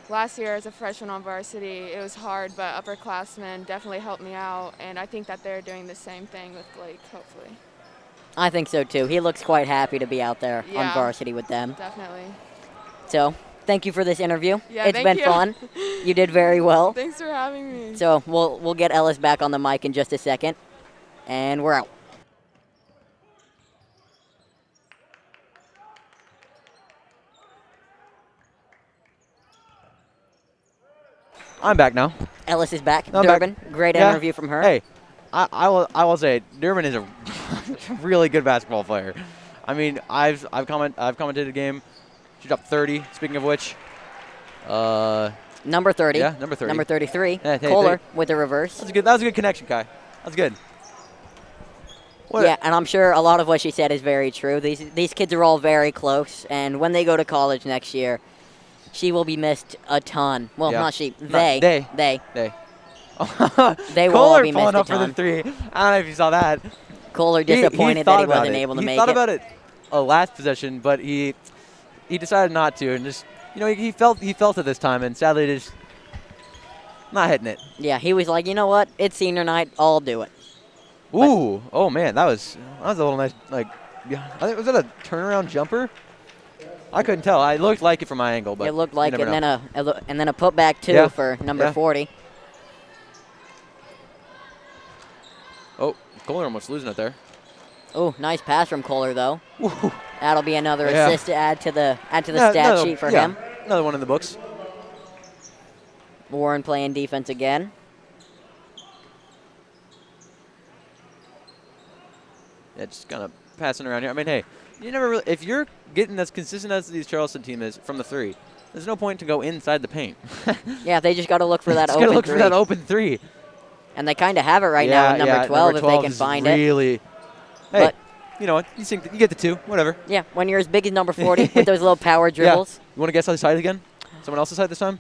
[SPEAKER 16] last year as a freshman on varsity, it was hard, but upperclassmen definitely helped me out, and I think that they're doing the same thing with Blake, hopefully.
[SPEAKER 3] I think so too. He looks quite happy to be out there on
[SPEAKER 16] Yeah,
[SPEAKER 3] varsity with them.
[SPEAKER 16] Definitely.
[SPEAKER 3] So, thank you for this interview.
[SPEAKER 16] Yeah,
[SPEAKER 3] it's
[SPEAKER 16] thank
[SPEAKER 3] been
[SPEAKER 16] you.
[SPEAKER 3] fun. You did very well.
[SPEAKER 16] Thanks for having me.
[SPEAKER 3] So, we'll get Ellis back on the mic in just a second, and we're out.
[SPEAKER 4] I'm back now.
[SPEAKER 3] Ellis is back.
[SPEAKER 4] I'm
[SPEAKER 3] Durbin,
[SPEAKER 4] back.
[SPEAKER 3] great
[SPEAKER 4] Yeah.
[SPEAKER 3] interview from her.
[SPEAKER 4] Hey, I will say Durbin is a really good basketball player. I mean, I've commentated a game. She dropped 30. Speaking of which,
[SPEAKER 3] number 30.
[SPEAKER 4] Yeah, number 30.
[SPEAKER 3] Number 33.
[SPEAKER 4] Hey,
[SPEAKER 3] Kohler with the reverse.
[SPEAKER 4] That was a good connection, Kai. That's good.
[SPEAKER 3] Yeah, and I'm sure a lot of what she said is very true. These kids are all very close, and when they go to college next year, she will be missed a ton. Well,
[SPEAKER 4] Yeah.
[SPEAKER 3] not she.
[SPEAKER 4] Not
[SPEAKER 3] They.
[SPEAKER 4] they.
[SPEAKER 3] They.
[SPEAKER 4] They
[SPEAKER 3] will all
[SPEAKER 4] Kohler
[SPEAKER 3] be missed
[SPEAKER 4] pulling
[SPEAKER 3] a
[SPEAKER 4] up for the
[SPEAKER 3] ton.
[SPEAKER 4] 3. I don't know if you saw that.
[SPEAKER 3] Kohler
[SPEAKER 4] He
[SPEAKER 3] disappointed
[SPEAKER 4] thought
[SPEAKER 3] that he
[SPEAKER 4] about
[SPEAKER 3] wasn't
[SPEAKER 4] it.
[SPEAKER 3] able to
[SPEAKER 4] He
[SPEAKER 3] make
[SPEAKER 4] thought
[SPEAKER 3] it.
[SPEAKER 4] about it last possession, but he decided not to, and just he felt it this time, and sadly just not hitting it.
[SPEAKER 3] Yeah, he was like, you know what? It's senior night. I'll do it.
[SPEAKER 4] Ooh, oh man, that was a little nice. Like, yeah, I think was that a turnaround jumper? I couldn't tell. I looked like it from my angle, but
[SPEAKER 3] It looked like
[SPEAKER 4] you
[SPEAKER 3] it,
[SPEAKER 4] never
[SPEAKER 3] and
[SPEAKER 4] know.
[SPEAKER 3] then a putback too
[SPEAKER 4] Yeah.
[SPEAKER 3] for number
[SPEAKER 4] Yeah.
[SPEAKER 3] 40.
[SPEAKER 4] Oh, Kohler almost losing it there.
[SPEAKER 3] Oh, nice pass from Kohler though.
[SPEAKER 4] Ooh.
[SPEAKER 3] That'll be another
[SPEAKER 4] Yeah.
[SPEAKER 3] assist to add to the
[SPEAKER 4] Yeah,
[SPEAKER 3] stat sheet for him.
[SPEAKER 4] Another one in the books.
[SPEAKER 3] Warren playing defense again.
[SPEAKER 4] Yeah, just kind of passing around here. I mean, hey, you never really, if you're getting as consistent as these Charleston team is from the 3, there's no point to go inside the paint.
[SPEAKER 3] Yeah, they just got to look for that
[SPEAKER 4] Just
[SPEAKER 3] open
[SPEAKER 4] gotta look
[SPEAKER 3] three.
[SPEAKER 4] for that open 3.
[SPEAKER 3] And they kind of have it right now with number 12 if they can
[SPEAKER 4] is
[SPEAKER 3] find it.
[SPEAKER 4] really, hey, you know what? You get the 2, whatever.
[SPEAKER 3] Yeah, when you're as big as number 40 with those little power dribbles.
[SPEAKER 4] Yeah. You want to guess how his height again? Someone else's height this time?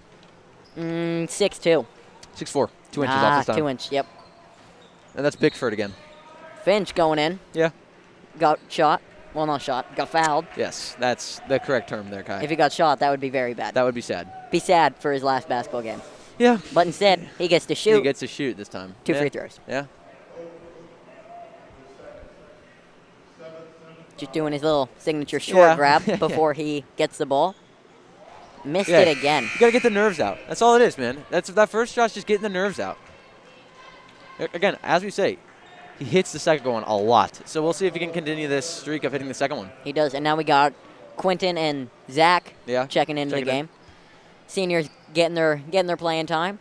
[SPEAKER 3] 6'2".
[SPEAKER 4] 6'4", 2 inches off this time.
[SPEAKER 3] 2 inch, yep.
[SPEAKER 4] And that's Bickford again.
[SPEAKER 3] Finch going in.
[SPEAKER 4] Yeah.
[SPEAKER 3] Got shot. Well, not shot. Got fouled.
[SPEAKER 4] Yes, that's the correct term there, Kai.
[SPEAKER 3] If he got shot, that would be very bad.
[SPEAKER 4] That would be sad.
[SPEAKER 3] Be sad for his last basketball game.
[SPEAKER 4] Yeah.
[SPEAKER 3] But instead, he gets to shoot.
[SPEAKER 4] He gets to shoot this time.
[SPEAKER 3] 2 free throws.
[SPEAKER 4] Yeah.
[SPEAKER 3] Just doing his little signature short grab before he gets the ball. Missed it again.
[SPEAKER 4] You got to get the nerves out. That's all it is, man. That first shot's just getting the nerves out. Again, as we say, he hits the second one a lot. So we'll see if he can continue this streak of hitting the second one.
[SPEAKER 3] He does. And now we got Quentin and Zach checking into the
[SPEAKER 4] Checking in.
[SPEAKER 3] game. Seniors getting their playing time.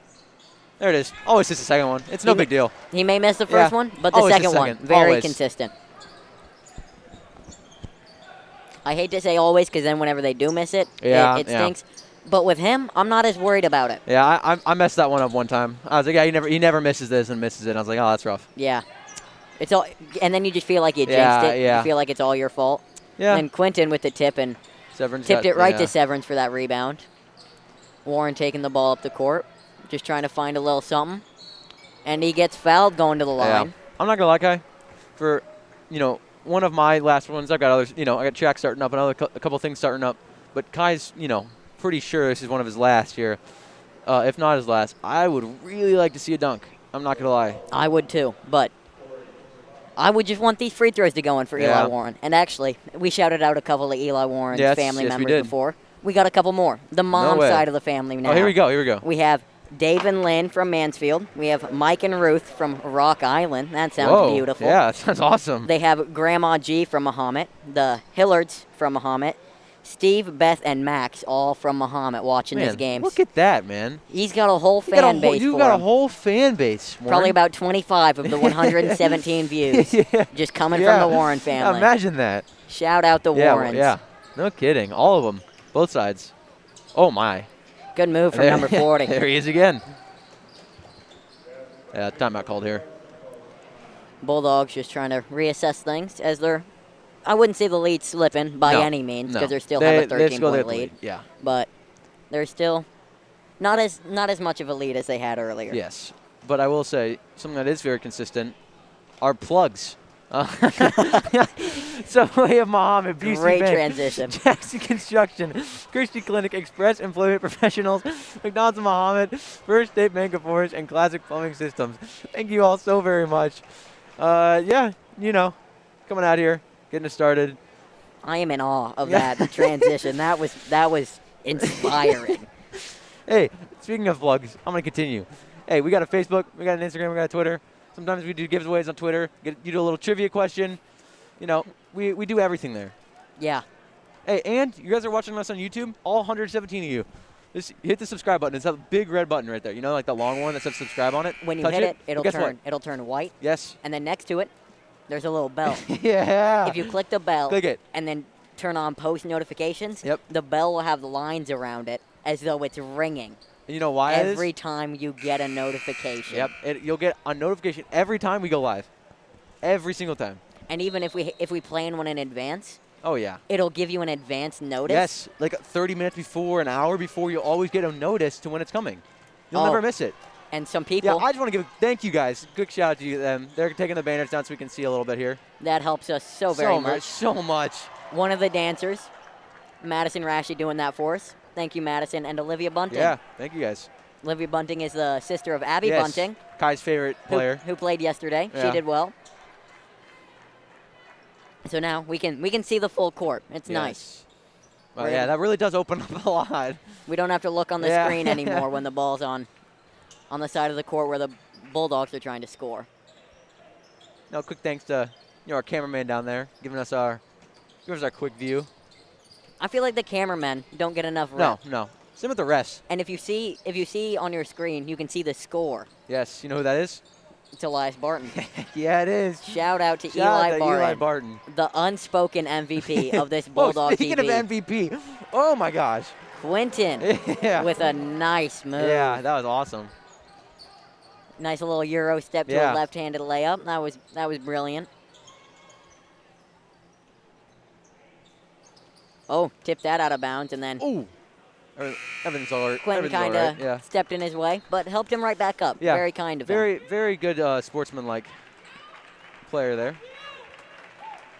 [SPEAKER 4] There it is. Always hits the second one. It's no big deal.
[SPEAKER 3] He may miss the first one, but the
[SPEAKER 4] Always
[SPEAKER 3] second one, very
[SPEAKER 4] Always.
[SPEAKER 3] consistent. I hate to say always because then whenever they do miss it, it stinks. But with him, I'm not as worried about it.
[SPEAKER 4] Yeah, I messed that one up one time. I was like, yeah, he never misses this and misses it. And I was like, oh, that's rough.
[SPEAKER 3] Yeah. It's all, and then you just feel like you jinxed it.
[SPEAKER 4] Yeah.
[SPEAKER 3] You feel like it's all your fault.
[SPEAKER 4] Yeah.
[SPEAKER 3] And Quentin with the tip and
[SPEAKER 4] Severance
[SPEAKER 3] tipped it right
[SPEAKER 4] yeah.
[SPEAKER 3] to Severance for that rebound. Warren taking the ball up the court, just trying to find a little something. And he gets fouled going to the line.
[SPEAKER 4] Yeah. I'm not going to lie, Kai. For, one of my last ones, I've got others, I got track starting up, a couple things starting up. But Kai's, pretty sure this is one of his last here. If not his last, I would really like to see a dunk. I'm not going to lie.
[SPEAKER 3] I would too, but I would just want these free throws to go in for Eli Warren. And actually, we shouted out a couple of Eli Warren's family members before. We got a couple more. The mom side of the family now.
[SPEAKER 4] Oh, here we go.
[SPEAKER 3] We have Dave and Lynn from Mansfield. We have Mike and Ruth from Rock Island. That sounds beautiful.
[SPEAKER 4] Yeah, that sounds awesome.
[SPEAKER 3] They have Grandma G from Mahomet, the Hillards from Mahomet, Steve, Beth, and Max all from Mahomet watching his games.
[SPEAKER 4] Look at that, man.
[SPEAKER 3] He's got a whole fan base
[SPEAKER 4] You
[SPEAKER 3] for
[SPEAKER 4] got
[SPEAKER 3] him.
[SPEAKER 4] a whole fan base, Warren.
[SPEAKER 3] Probably about 25 of the 117 views just coming from the Warren family.
[SPEAKER 4] Imagine that.
[SPEAKER 3] Shout out the Warrens.
[SPEAKER 4] Yeah, no kidding. All of them. Both sides. Oh, my.
[SPEAKER 3] Good move from number 40.
[SPEAKER 4] There he is again. Yeah, timeout called here.
[SPEAKER 3] Bulldogs just trying to reassess things as they're, I wouldn't say the lead's slipping by any means because they still have a 13-point lead.
[SPEAKER 4] Yeah.
[SPEAKER 3] But they're still not as much of a lead as they had earlier.
[SPEAKER 4] Yes. But I will say, something that is very consistent are plugs. Subway of Mahomet, Busey
[SPEAKER 3] Great
[SPEAKER 4] Bank,
[SPEAKER 3] transition.
[SPEAKER 4] Jackson Construction, Christie Clinic, Express Employment Professionals, McDonald's of Mahomet, First State Bank of Forest, and Classic Plumbing Systems. Thank you all so very much. Yeah, coming out here, getting us started.
[SPEAKER 3] I am in awe of that transition. That was inspiring.
[SPEAKER 4] Hey, speaking of vlogs, I'm going to continue. Hey, we got a Facebook, we got an Instagram, we got a Twitter. Sometimes we do giveaways on Twitter. You do a little trivia question. We do everything there.
[SPEAKER 3] Yeah.
[SPEAKER 4] Hey, and you guys are watching us on YouTube, all 117 of you. Just hit the subscribe button. It's a big red button right there. Like the long one that says subscribe on it?
[SPEAKER 3] When you
[SPEAKER 4] Touch
[SPEAKER 3] hit it, it'll
[SPEAKER 4] Guess
[SPEAKER 3] turn white.
[SPEAKER 4] Yes.
[SPEAKER 3] And then next to it, there's a little bell.
[SPEAKER 4] Yeah.
[SPEAKER 3] If you click the bell,
[SPEAKER 4] Click it.
[SPEAKER 3] and then turn on post notifications,
[SPEAKER 4] Yep.
[SPEAKER 3] the bell will have the lines around it as though it's ringing.
[SPEAKER 4] And you know why
[SPEAKER 3] every time you get a notification.
[SPEAKER 4] Yep. You'll get a notification every time we go live. Every single time.
[SPEAKER 3] And even if we plan one in advance,
[SPEAKER 4] oh yeah,
[SPEAKER 3] it'll give you an advance notice.
[SPEAKER 4] Yes, like 30 minutes before, an hour before, you'll always get a notice to when it's coming. You'll never miss it.
[SPEAKER 3] And some people.
[SPEAKER 4] Yeah, I just want to give thank you guys. Good shout out to them. They're taking the banners down so we can see a little bit here.
[SPEAKER 3] That helps us so very much.
[SPEAKER 4] So much.
[SPEAKER 3] One of the dancers, Madison Rashi, doing that for us. Thank you, Madison, and Olivia Bunting.
[SPEAKER 4] Yeah, thank you guys.
[SPEAKER 3] Olivia Bunting is the sister of Abby
[SPEAKER 4] yes.
[SPEAKER 3] Bunting.
[SPEAKER 4] Kai's favorite player.
[SPEAKER 3] Who played yesterday.
[SPEAKER 4] Yeah.
[SPEAKER 3] She did well. So now we can see the full court. It's nice.
[SPEAKER 4] Well, yeah, that really does open up a lot.
[SPEAKER 3] We don't have to look on the screen anymore when the ball's on the side of the court where the Bulldogs are trying to score.
[SPEAKER 4] No, quick thanks to our cameraman down there giving us our quick view.
[SPEAKER 3] I feel like the cameramen don't get enough rep.
[SPEAKER 4] No. Same with the refs.
[SPEAKER 3] And if you see on your screen, you can see the score.
[SPEAKER 4] Yes, you know who that is?
[SPEAKER 3] It's Elias Barton.
[SPEAKER 4] Yeah, it is.
[SPEAKER 3] Shout out to Eli
[SPEAKER 4] Barton.
[SPEAKER 3] The unspoken MVP of this Bulldog
[SPEAKER 4] speaking
[SPEAKER 3] TV.
[SPEAKER 4] of MVP, oh my gosh.
[SPEAKER 3] Quentin with a nice move.
[SPEAKER 4] Yeah, that was awesome.
[SPEAKER 3] Nice little Euro step to a left-handed layup. That was brilliant. Oh, tipped that out of bounds and then.
[SPEAKER 4] Ooh. Everything's all right.
[SPEAKER 3] Quentin kind of stepped in his way, but helped him right back up.
[SPEAKER 4] Yeah.
[SPEAKER 3] Very kind of him.
[SPEAKER 4] Very good sportsman-like player there.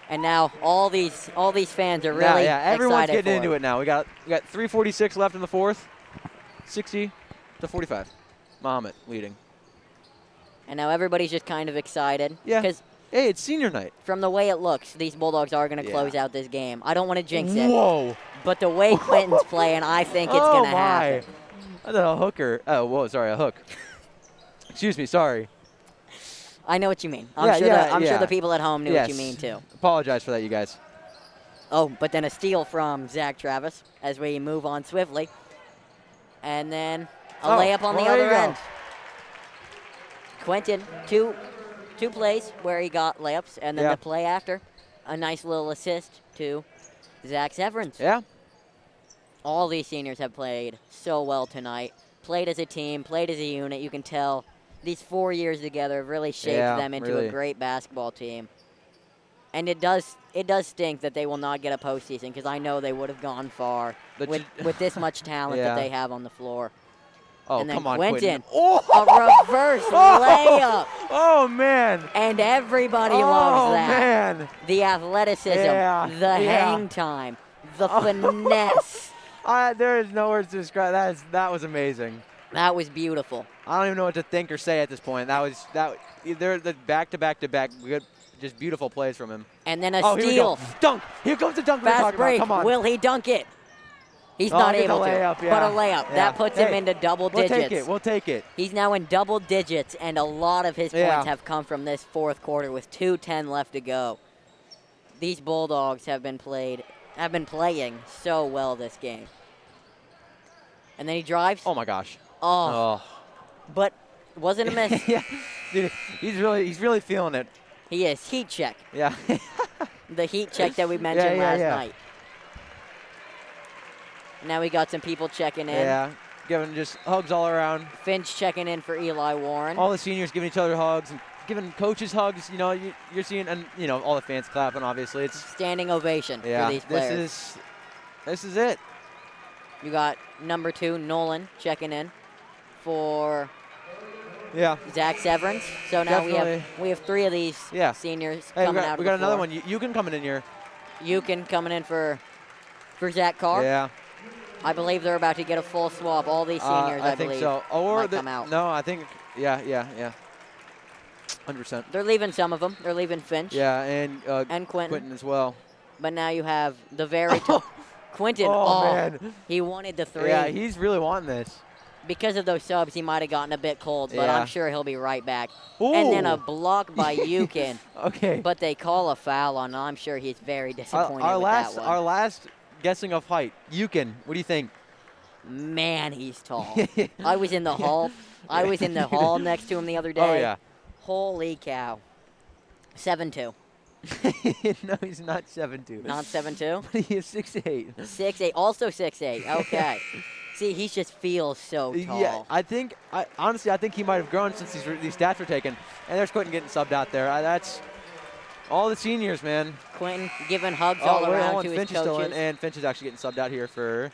[SPEAKER 3] And now all these fans are really
[SPEAKER 4] everyone's
[SPEAKER 3] excited
[SPEAKER 4] getting
[SPEAKER 3] for
[SPEAKER 4] into it now. We got 3:46 left in the fourth. 60-45. Mahomet leading.
[SPEAKER 3] And now everybody's just kind of excited.
[SPEAKER 4] Yeah.
[SPEAKER 3] Because
[SPEAKER 4] hey, it's senior night.
[SPEAKER 3] From the way it looks, these Bulldogs are going to close out this game. I don't want to jinx it.
[SPEAKER 4] Whoa.
[SPEAKER 3] But the way Quentin's playing, I think it's going to happen.
[SPEAKER 4] I thought a hooker. Oh, whoa, sorry, a hook. Excuse me, sorry.
[SPEAKER 3] I know what you mean. I'm sure the people at home knew what you mean, too.
[SPEAKER 4] Apologize for that, you guys.
[SPEAKER 3] Oh, but then a steal from Zach Travis as we move on swiftly. And then a layup on the other end. Quentin, two plays where he got layups, and then the play after, a nice little assist to Zach Severance.
[SPEAKER 4] Yeah.
[SPEAKER 3] All these seniors have played so well tonight. Played as a team, played as a unit. You can tell these 4 years together have really shaped them into a great basketball team. And it does stink that they will not get a postseason because I know they would have gone far with this much talent that they have on the floor.
[SPEAKER 4] Oh,
[SPEAKER 3] and then
[SPEAKER 4] come on,
[SPEAKER 3] Quentin.
[SPEAKER 4] Oh!
[SPEAKER 3] A reverse layup.
[SPEAKER 4] Oh, man.
[SPEAKER 3] And everybody loves that.
[SPEAKER 4] Oh, man.
[SPEAKER 3] The athleticism, the hang time, the finesse.
[SPEAKER 4] There is no words to describe. That was amazing.
[SPEAKER 3] That was beautiful.
[SPEAKER 4] I don't even know what to think or say at this point. They're the back-to-back good, just beautiful plays from him.
[SPEAKER 3] And then a
[SPEAKER 4] steal.
[SPEAKER 3] Here we go.
[SPEAKER 4] Dunk. Here comes the dunk.
[SPEAKER 3] Fast break.
[SPEAKER 4] Come on.
[SPEAKER 3] Will he dunk it? He's not able to.
[SPEAKER 4] Layup,
[SPEAKER 3] but a layup.
[SPEAKER 4] Yeah.
[SPEAKER 3] That puts him into double digits.
[SPEAKER 4] We'll take it.
[SPEAKER 3] He's now in double digits, and a lot of his points have come from this fourth quarter with 2:10 left to go. These Bulldogs have been playing so well this game. And then he drives.
[SPEAKER 4] Oh my gosh.
[SPEAKER 3] Oh. But wasn't a miss.
[SPEAKER 4] Yeah. Dude, he's really feeling it.
[SPEAKER 3] He is. Heat check.
[SPEAKER 4] Yeah.
[SPEAKER 3] The heat check that we mentioned last night. Now we got some people checking in.
[SPEAKER 4] Yeah, giving just hugs all around.
[SPEAKER 3] Finch checking in for Eli Warren.
[SPEAKER 4] All the seniors giving each other hugs and giving coaches hugs. You know, you're seeing, and all the fans clapping. Obviously, it's
[SPEAKER 3] standing ovation for these players.
[SPEAKER 4] This is it.
[SPEAKER 3] You got number 2 Nolan checking in for
[SPEAKER 4] Yeah.
[SPEAKER 3] Zach Severance. So now we have 3 of these seniors coming out.
[SPEAKER 4] We got another one. You can coming in here.
[SPEAKER 3] Yukin coming in for Zach Carr.
[SPEAKER 4] Yeah.
[SPEAKER 3] I believe they're about to get a full swap. All these seniors, I
[SPEAKER 4] think
[SPEAKER 3] believe,
[SPEAKER 4] so. Or
[SPEAKER 3] might come out.
[SPEAKER 4] No, I think, yeah. 100%.
[SPEAKER 3] They're leaving some of them. They're leaving Finch.
[SPEAKER 4] Yeah, and
[SPEAKER 3] Quentin.
[SPEAKER 4] Quentin as well.
[SPEAKER 3] But now you have the very top. Quentin,
[SPEAKER 4] man.
[SPEAKER 3] He wanted the 3.
[SPEAKER 4] Yeah, he's really wanting this.
[SPEAKER 3] Because of those subs, he might have gotten a bit cold, but
[SPEAKER 4] Yeah.
[SPEAKER 3] I'm sure he'll be right back.
[SPEAKER 4] Ooh.
[SPEAKER 3] And then a block by Yukin.
[SPEAKER 4] Okay.
[SPEAKER 3] But they call a foul on. I'm sure he's very disappointed
[SPEAKER 4] Our
[SPEAKER 3] with
[SPEAKER 4] last,
[SPEAKER 3] that one.
[SPEAKER 4] our last guessing of height, Yukin. What do you think?
[SPEAKER 3] Man, he's tall. I was in the hall. I was in the hall next to him the other day.
[SPEAKER 4] Oh, yeah.
[SPEAKER 3] Holy cow. 7'2".
[SPEAKER 4] No, he's not 7'2".
[SPEAKER 3] Not 7'2"?
[SPEAKER 4] But he is 6'8".
[SPEAKER 3] 6'8", also 6'8". Okay. See, he just feels so tall.
[SPEAKER 4] Yeah, honestly, I think he might have grown since these stats were taken. And there's Quentin getting subbed out there. That's all the seniors, man.
[SPEAKER 3] Quentin giving hugs all around to his
[SPEAKER 4] Finch is still in,
[SPEAKER 3] coaches.
[SPEAKER 4] and Finch is actually getting subbed out here for.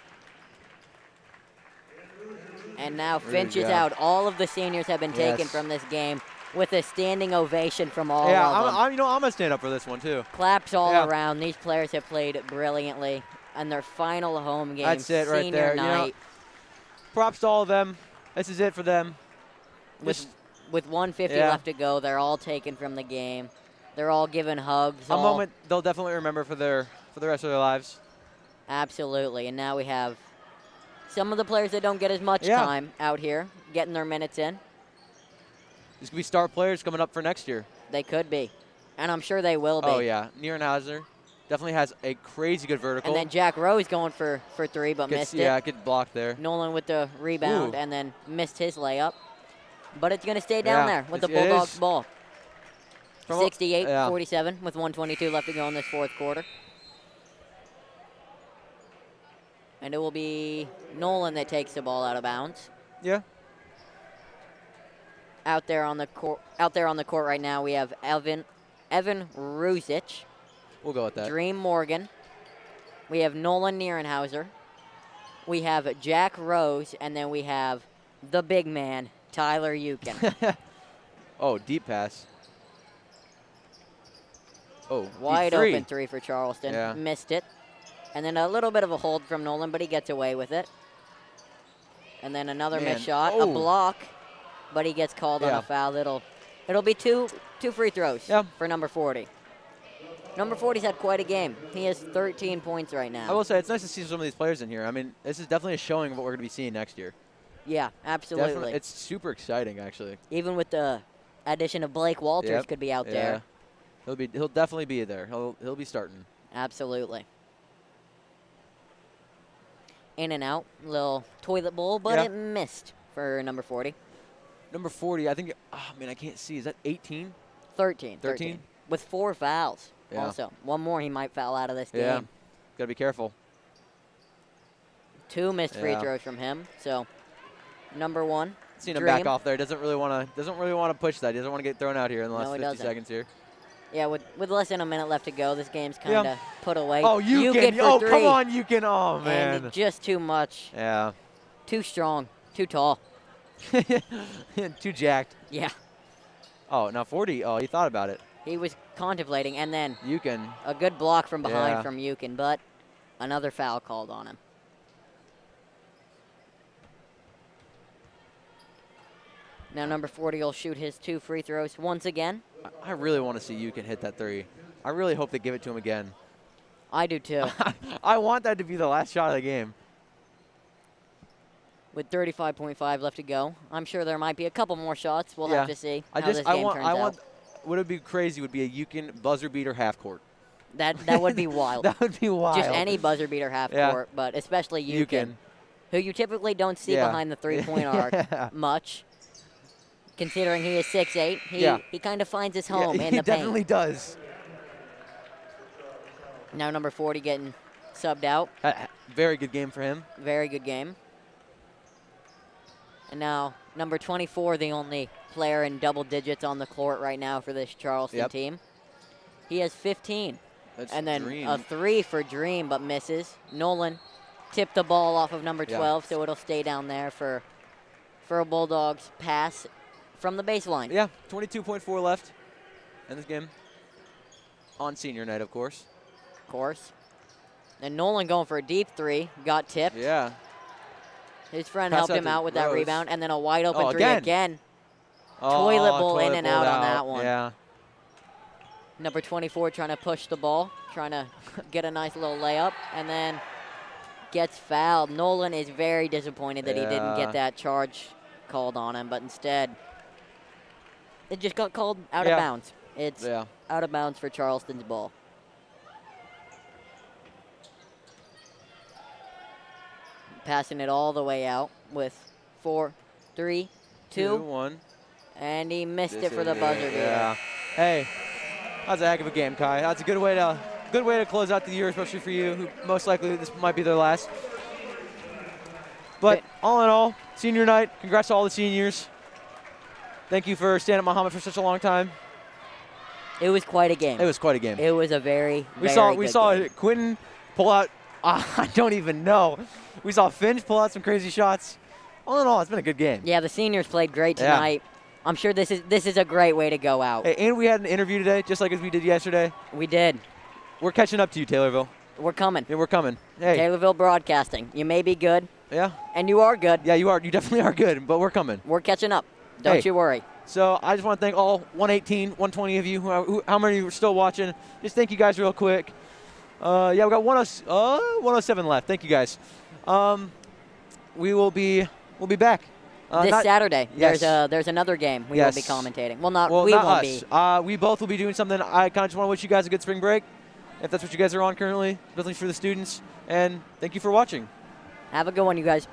[SPEAKER 3] And now Finch is out. All of the seniors have been taken
[SPEAKER 4] Yes.
[SPEAKER 3] from this game with a standing ovation from all
[SPEAKER 4] Yeah,
[SPEAKER 3] of them.
[SPEAKER 4] I'm going to stand up for this one, too.
[SPEAKER 3] Claps all
[SPEAKER 4] Yeah.
[SPEAKER 3] around. These players have played brilliantly. And their final home game,
[SPEAKER 4] That's it right
[SPEAKER 3] senior
[SPEAKER 4] there.
[SPEAKER 3] night.
[SPEAKER 4] Props to all of them. This is it for them.
[SPEAKER 3] With 150
[SPEAKER 4] Yeah.
[SPEAKER 3] left to go, they're all taken from the game. They're all giving hugs.
[SPEAKER 4] A moment they'll definitely remember for the rest of their lives.
[SPEAKER 3] Absolutely. And now we have some of the players that don't get as much time out here getting their minutes in.
[SPEAKER 4] These could be star players coming up for next year.
[SPEAKER 3] They could be. And I'm sure they will be.
[SPEAKER 4] Oh, yeah. Nierenhauser definitely has a crazy good vertical.
[SPEAKER 3] And then Jack Rose going for 3, but missed it.
[SPEAKER 4] Yeah, get blocked there.
[SPEAKER 3] Nolan with the rebound and then missed his layup. But it's going to stay down there with the
[SPEAKER 4] It
[SPEAKER 3] Bulldogs
[SPEAKER 4] is.
[SPEAKER 3] ball.
[SPEAKER 4] From
[SPEAKER 3] 68-47 with 1:22 left to go in this fourth quarter. And it will be Nolan that takes the ball out of bounds.
[SPEAKER 4] Yeah.
[SPEAKER 3] Out there on the court right now, we have Evan Ruzic.
[SPEAKER 4] We'll go with that.
[SPEAKER 3] Dream Morgan. We have Nolan Nierenhauser. We have Jack Rose, and then we have the big man, Tyler Yukin.
[SPEAKER 4] Oh, deep pass. Oh,
[SPEAKER 3] Wide
[SPEAKER 4] deep 3.
[SPEAKER 3] open 3 for Charleston.
[SPEAKER 4] Yeah.
[SPEAKER 3] Missed it. And then a little bit of a hold from Nolan, but he gets away with it. And then another missed shot, a block, but he gets called on a foul. It'll be two free throws for number 40. Number 40's had quite a game. He has 13 points right now.
[SPEAKER 4] I will say it's nice to see some of these players in here. I mean, this is definitely a showing of what we're going to be seeing next year.
[SPEAKER 3] Yeah, absolutely.
[SPEAKER 4] Definitely. It's super exciting, actually.
[SPEAKER 3] Even with the addition of Blake Walters could be out there.
[SPEAKER 4] He'll definitely be there. He'll be starting.
[SPEAKER 3] Absolutely. In and out, little toilet bowl, but it missed for number 40.
[SPEAKER 4] Number 40, I think, I can't see. Is that 18?
[SPEAKER 3] 13. With 4 fouls.
[SPEAKER 4] Yeah.
[SPEAKER 3] Also, one more he might foul out of this game.
[SPEAKER 4] Yeah, got to be careful.
[SPEAKER 3] 2 missed free throws from him. So, number 1.
[SPEAKER 4] Seen him back off there. Doesn't really want to push that. He doesn't want to get thrown out here in the last 50 seconds here.
[SPEAKER 3] Yeah, with less than a minute left to go, this game's kind of put away.
[SPEAKER 4] Oh, Yukin.
[SPEAKER 3] Oh,
[SPEAKER 4] come on, Yukin. Oh, man.
[SPEAKER 3] And just too much.
[SPEAKER 4] Yeah.
[SPEAKER 3] Too strong. Too tall.
[SPEAKER 4] Too jacked.
[SPEAKER 3] Yeah.
[SPEAKER 4] Oh, now 40. Oh, he thought about it.
[SPEAKER 3] He was contemplating, and then
[SPEAKER 4] Yukin.
[SPEAKER 3] A good block from behind from Yukin, but another foul called on him. Now number 40 will shoot his 2 free throws once again.
[SPEAKER 4] I really want to see Yukin hit that 3. I really hope they give it to him again.
[SPEAKER 3] I do too.
[SPEAKER 4] I want that to be the last shot of the game.
[SPEAKER 3] With 35.5 left to go, I'm sure there might be a couple more shots. We'll have to see how this game turns out.
[SPEAKER 4] What would be crazy would be a Yukin buzzer beater half court.
[SPEAKER 3] That would be wild.
[SPEAKER 4] That would be wild.
[SPEAKER 3] Just any buzzer beater half court, but especially Yukin, who you typically don't see behind the 3-point arc much. Considering he is 6'8", he kind of finds his home in the paint.
[SPEAKER 4] He definitely does.
[SPEAKER 3] Now number 40 getting subbed out.
[SPEAKER 4] Very good game for him.
[SPEAKER 3] Very good game. And now number 24, the only player in double digits on the court right now for this Charleston team. He has 15.
[SPEAKER 4] And
[SPEAKER 3] then
[SPEAKER 4] Dream.
[SPEAKER 3] a 3 for Dream, but misses. Nolan tipped the ball off of number 12, so it'll stay down there for a Bulldogs pass from the baseline.
[SPEAKER 4] Yeah, 22.4 left in this game. On senior night, of course.
[SPEAKER 3] Of course. And Nolan going for a deep three. Got tipped.
[SPEAKER 4] Yeah.
[SPEAKER 3] His friend
[SPEAKER 4] Pass
[SPEAKER 3] helped
[SPEAKER 4] out
[SPEAKER 3] him
[SPEAKER 4] to
[SPEAKER 3] out with that
[SPEAKER 4] Rose.
[SPEAKER 3] rebound. And then a wide open three
[SPEAKER 4] again.
[SPEAKER 3] again.
[SPEAKER 4] Oh,
[SPEAKER 3] Toilet bowl in
[SPEAKER 4] toilet
[SPEAKER 3] and
[SPEAKER 4] bowl
[SPEAKER 3] out on that one.
[SPEAKER 4] Yeah.
[SPEAKER 3] Number 24 trying to push the ball, trying to get a nice little layup, and then gets fouled. Nolan is very disappointed that he didn't
[SPEAKER 4] Yeah.
[SPEAKER 3] get that charge called on him, but instead it just got called out
[SPEAKER 4] Yeah.
[SPEAKER 3] of bounds. It's out of bounds for Charleston's ball. Passing it all the way out with 4, 3, 2,
[SPEAKER 4] 1.
[SPEAKER 3] And he missed
[SPEAKER 4] This
[SPEAKER 3] it for the
[SPEAKER 4] is
[SPEAKER 3] buzzer
[SPEAKER 4] it,
[SPEAKER 3] beater.
[SPEAKER 4] Yeah. Hey, that's a heck of a game, Kai. That's a good way to close out the year, especially for you, who most likely this might be their last. But all in all, senior night. Congrats to all the seniors. Thank you for staying at Mahomet for such a long time.
[SPEAKER 3] It was quite a game.
[SPEAKER 4] It was quite a game.
[SPEAKER 3] It was a very,
[SPEAKER 4] We
[SPEAKER 3] very
[SPEAKER 4] saw
[SPEAKER 3] good game.
[SPEAKER 4] Quentin pull out. I don't even know. We saw Finch pull out some crazy shots. All in all, it's been a good game.
[SPEAKER 3] Yeah, the seniors played great
[SPEAKER 4] Yeah.
[SPEAKER 3] tonight. I'm sure this is a great way to go out.
[SPEAKER 4] Hey, and we had an interview today, just like as we did yesterday.
[SPEAKER 3] We did.
[SPEAKER 4] We're catching up to you, Taylorville.
[SPEAKER 3] We're coming.
[SPEAKER 4] Yeah, we're coming. Hey.
[SPEAKER 3] Taylorville Broadcasting. You may be good.
[SPEAKER 4] Yeah.
[SPEAKER 3] And you are good.
[SPEAKER 4] Yeah, you are. You definitely are good, but we're coming.
[SPEAKER 3] We're catching up. Don't
[SPEAKER 4] Hey.
[SPEAKER 3] you worry.
[SPEAKER 4] So I just want to thank all 118, 120 of you, how many are still watching. Just thank you guys real quick. Yeah, we got 107 left. Thank you guys. We'll be back.
[SPEAKER 3] This Saturday,
[SPEAKER 4] Yes.
[SPEAKER 3] there's another game we will be commentating. Well,
[SPEAKER 4] not
[SPEAKER 3] won't
[SPEAKER 4] us.
[SPEAKER 3] be.
[SPEAKER 4] We both will be doing something. I kind of just want to wish you guys a good spring break, if that's what you guys are on currently, especially for the students. And thank you for watching.
[SPEAKER 3] Have a good one, you guys.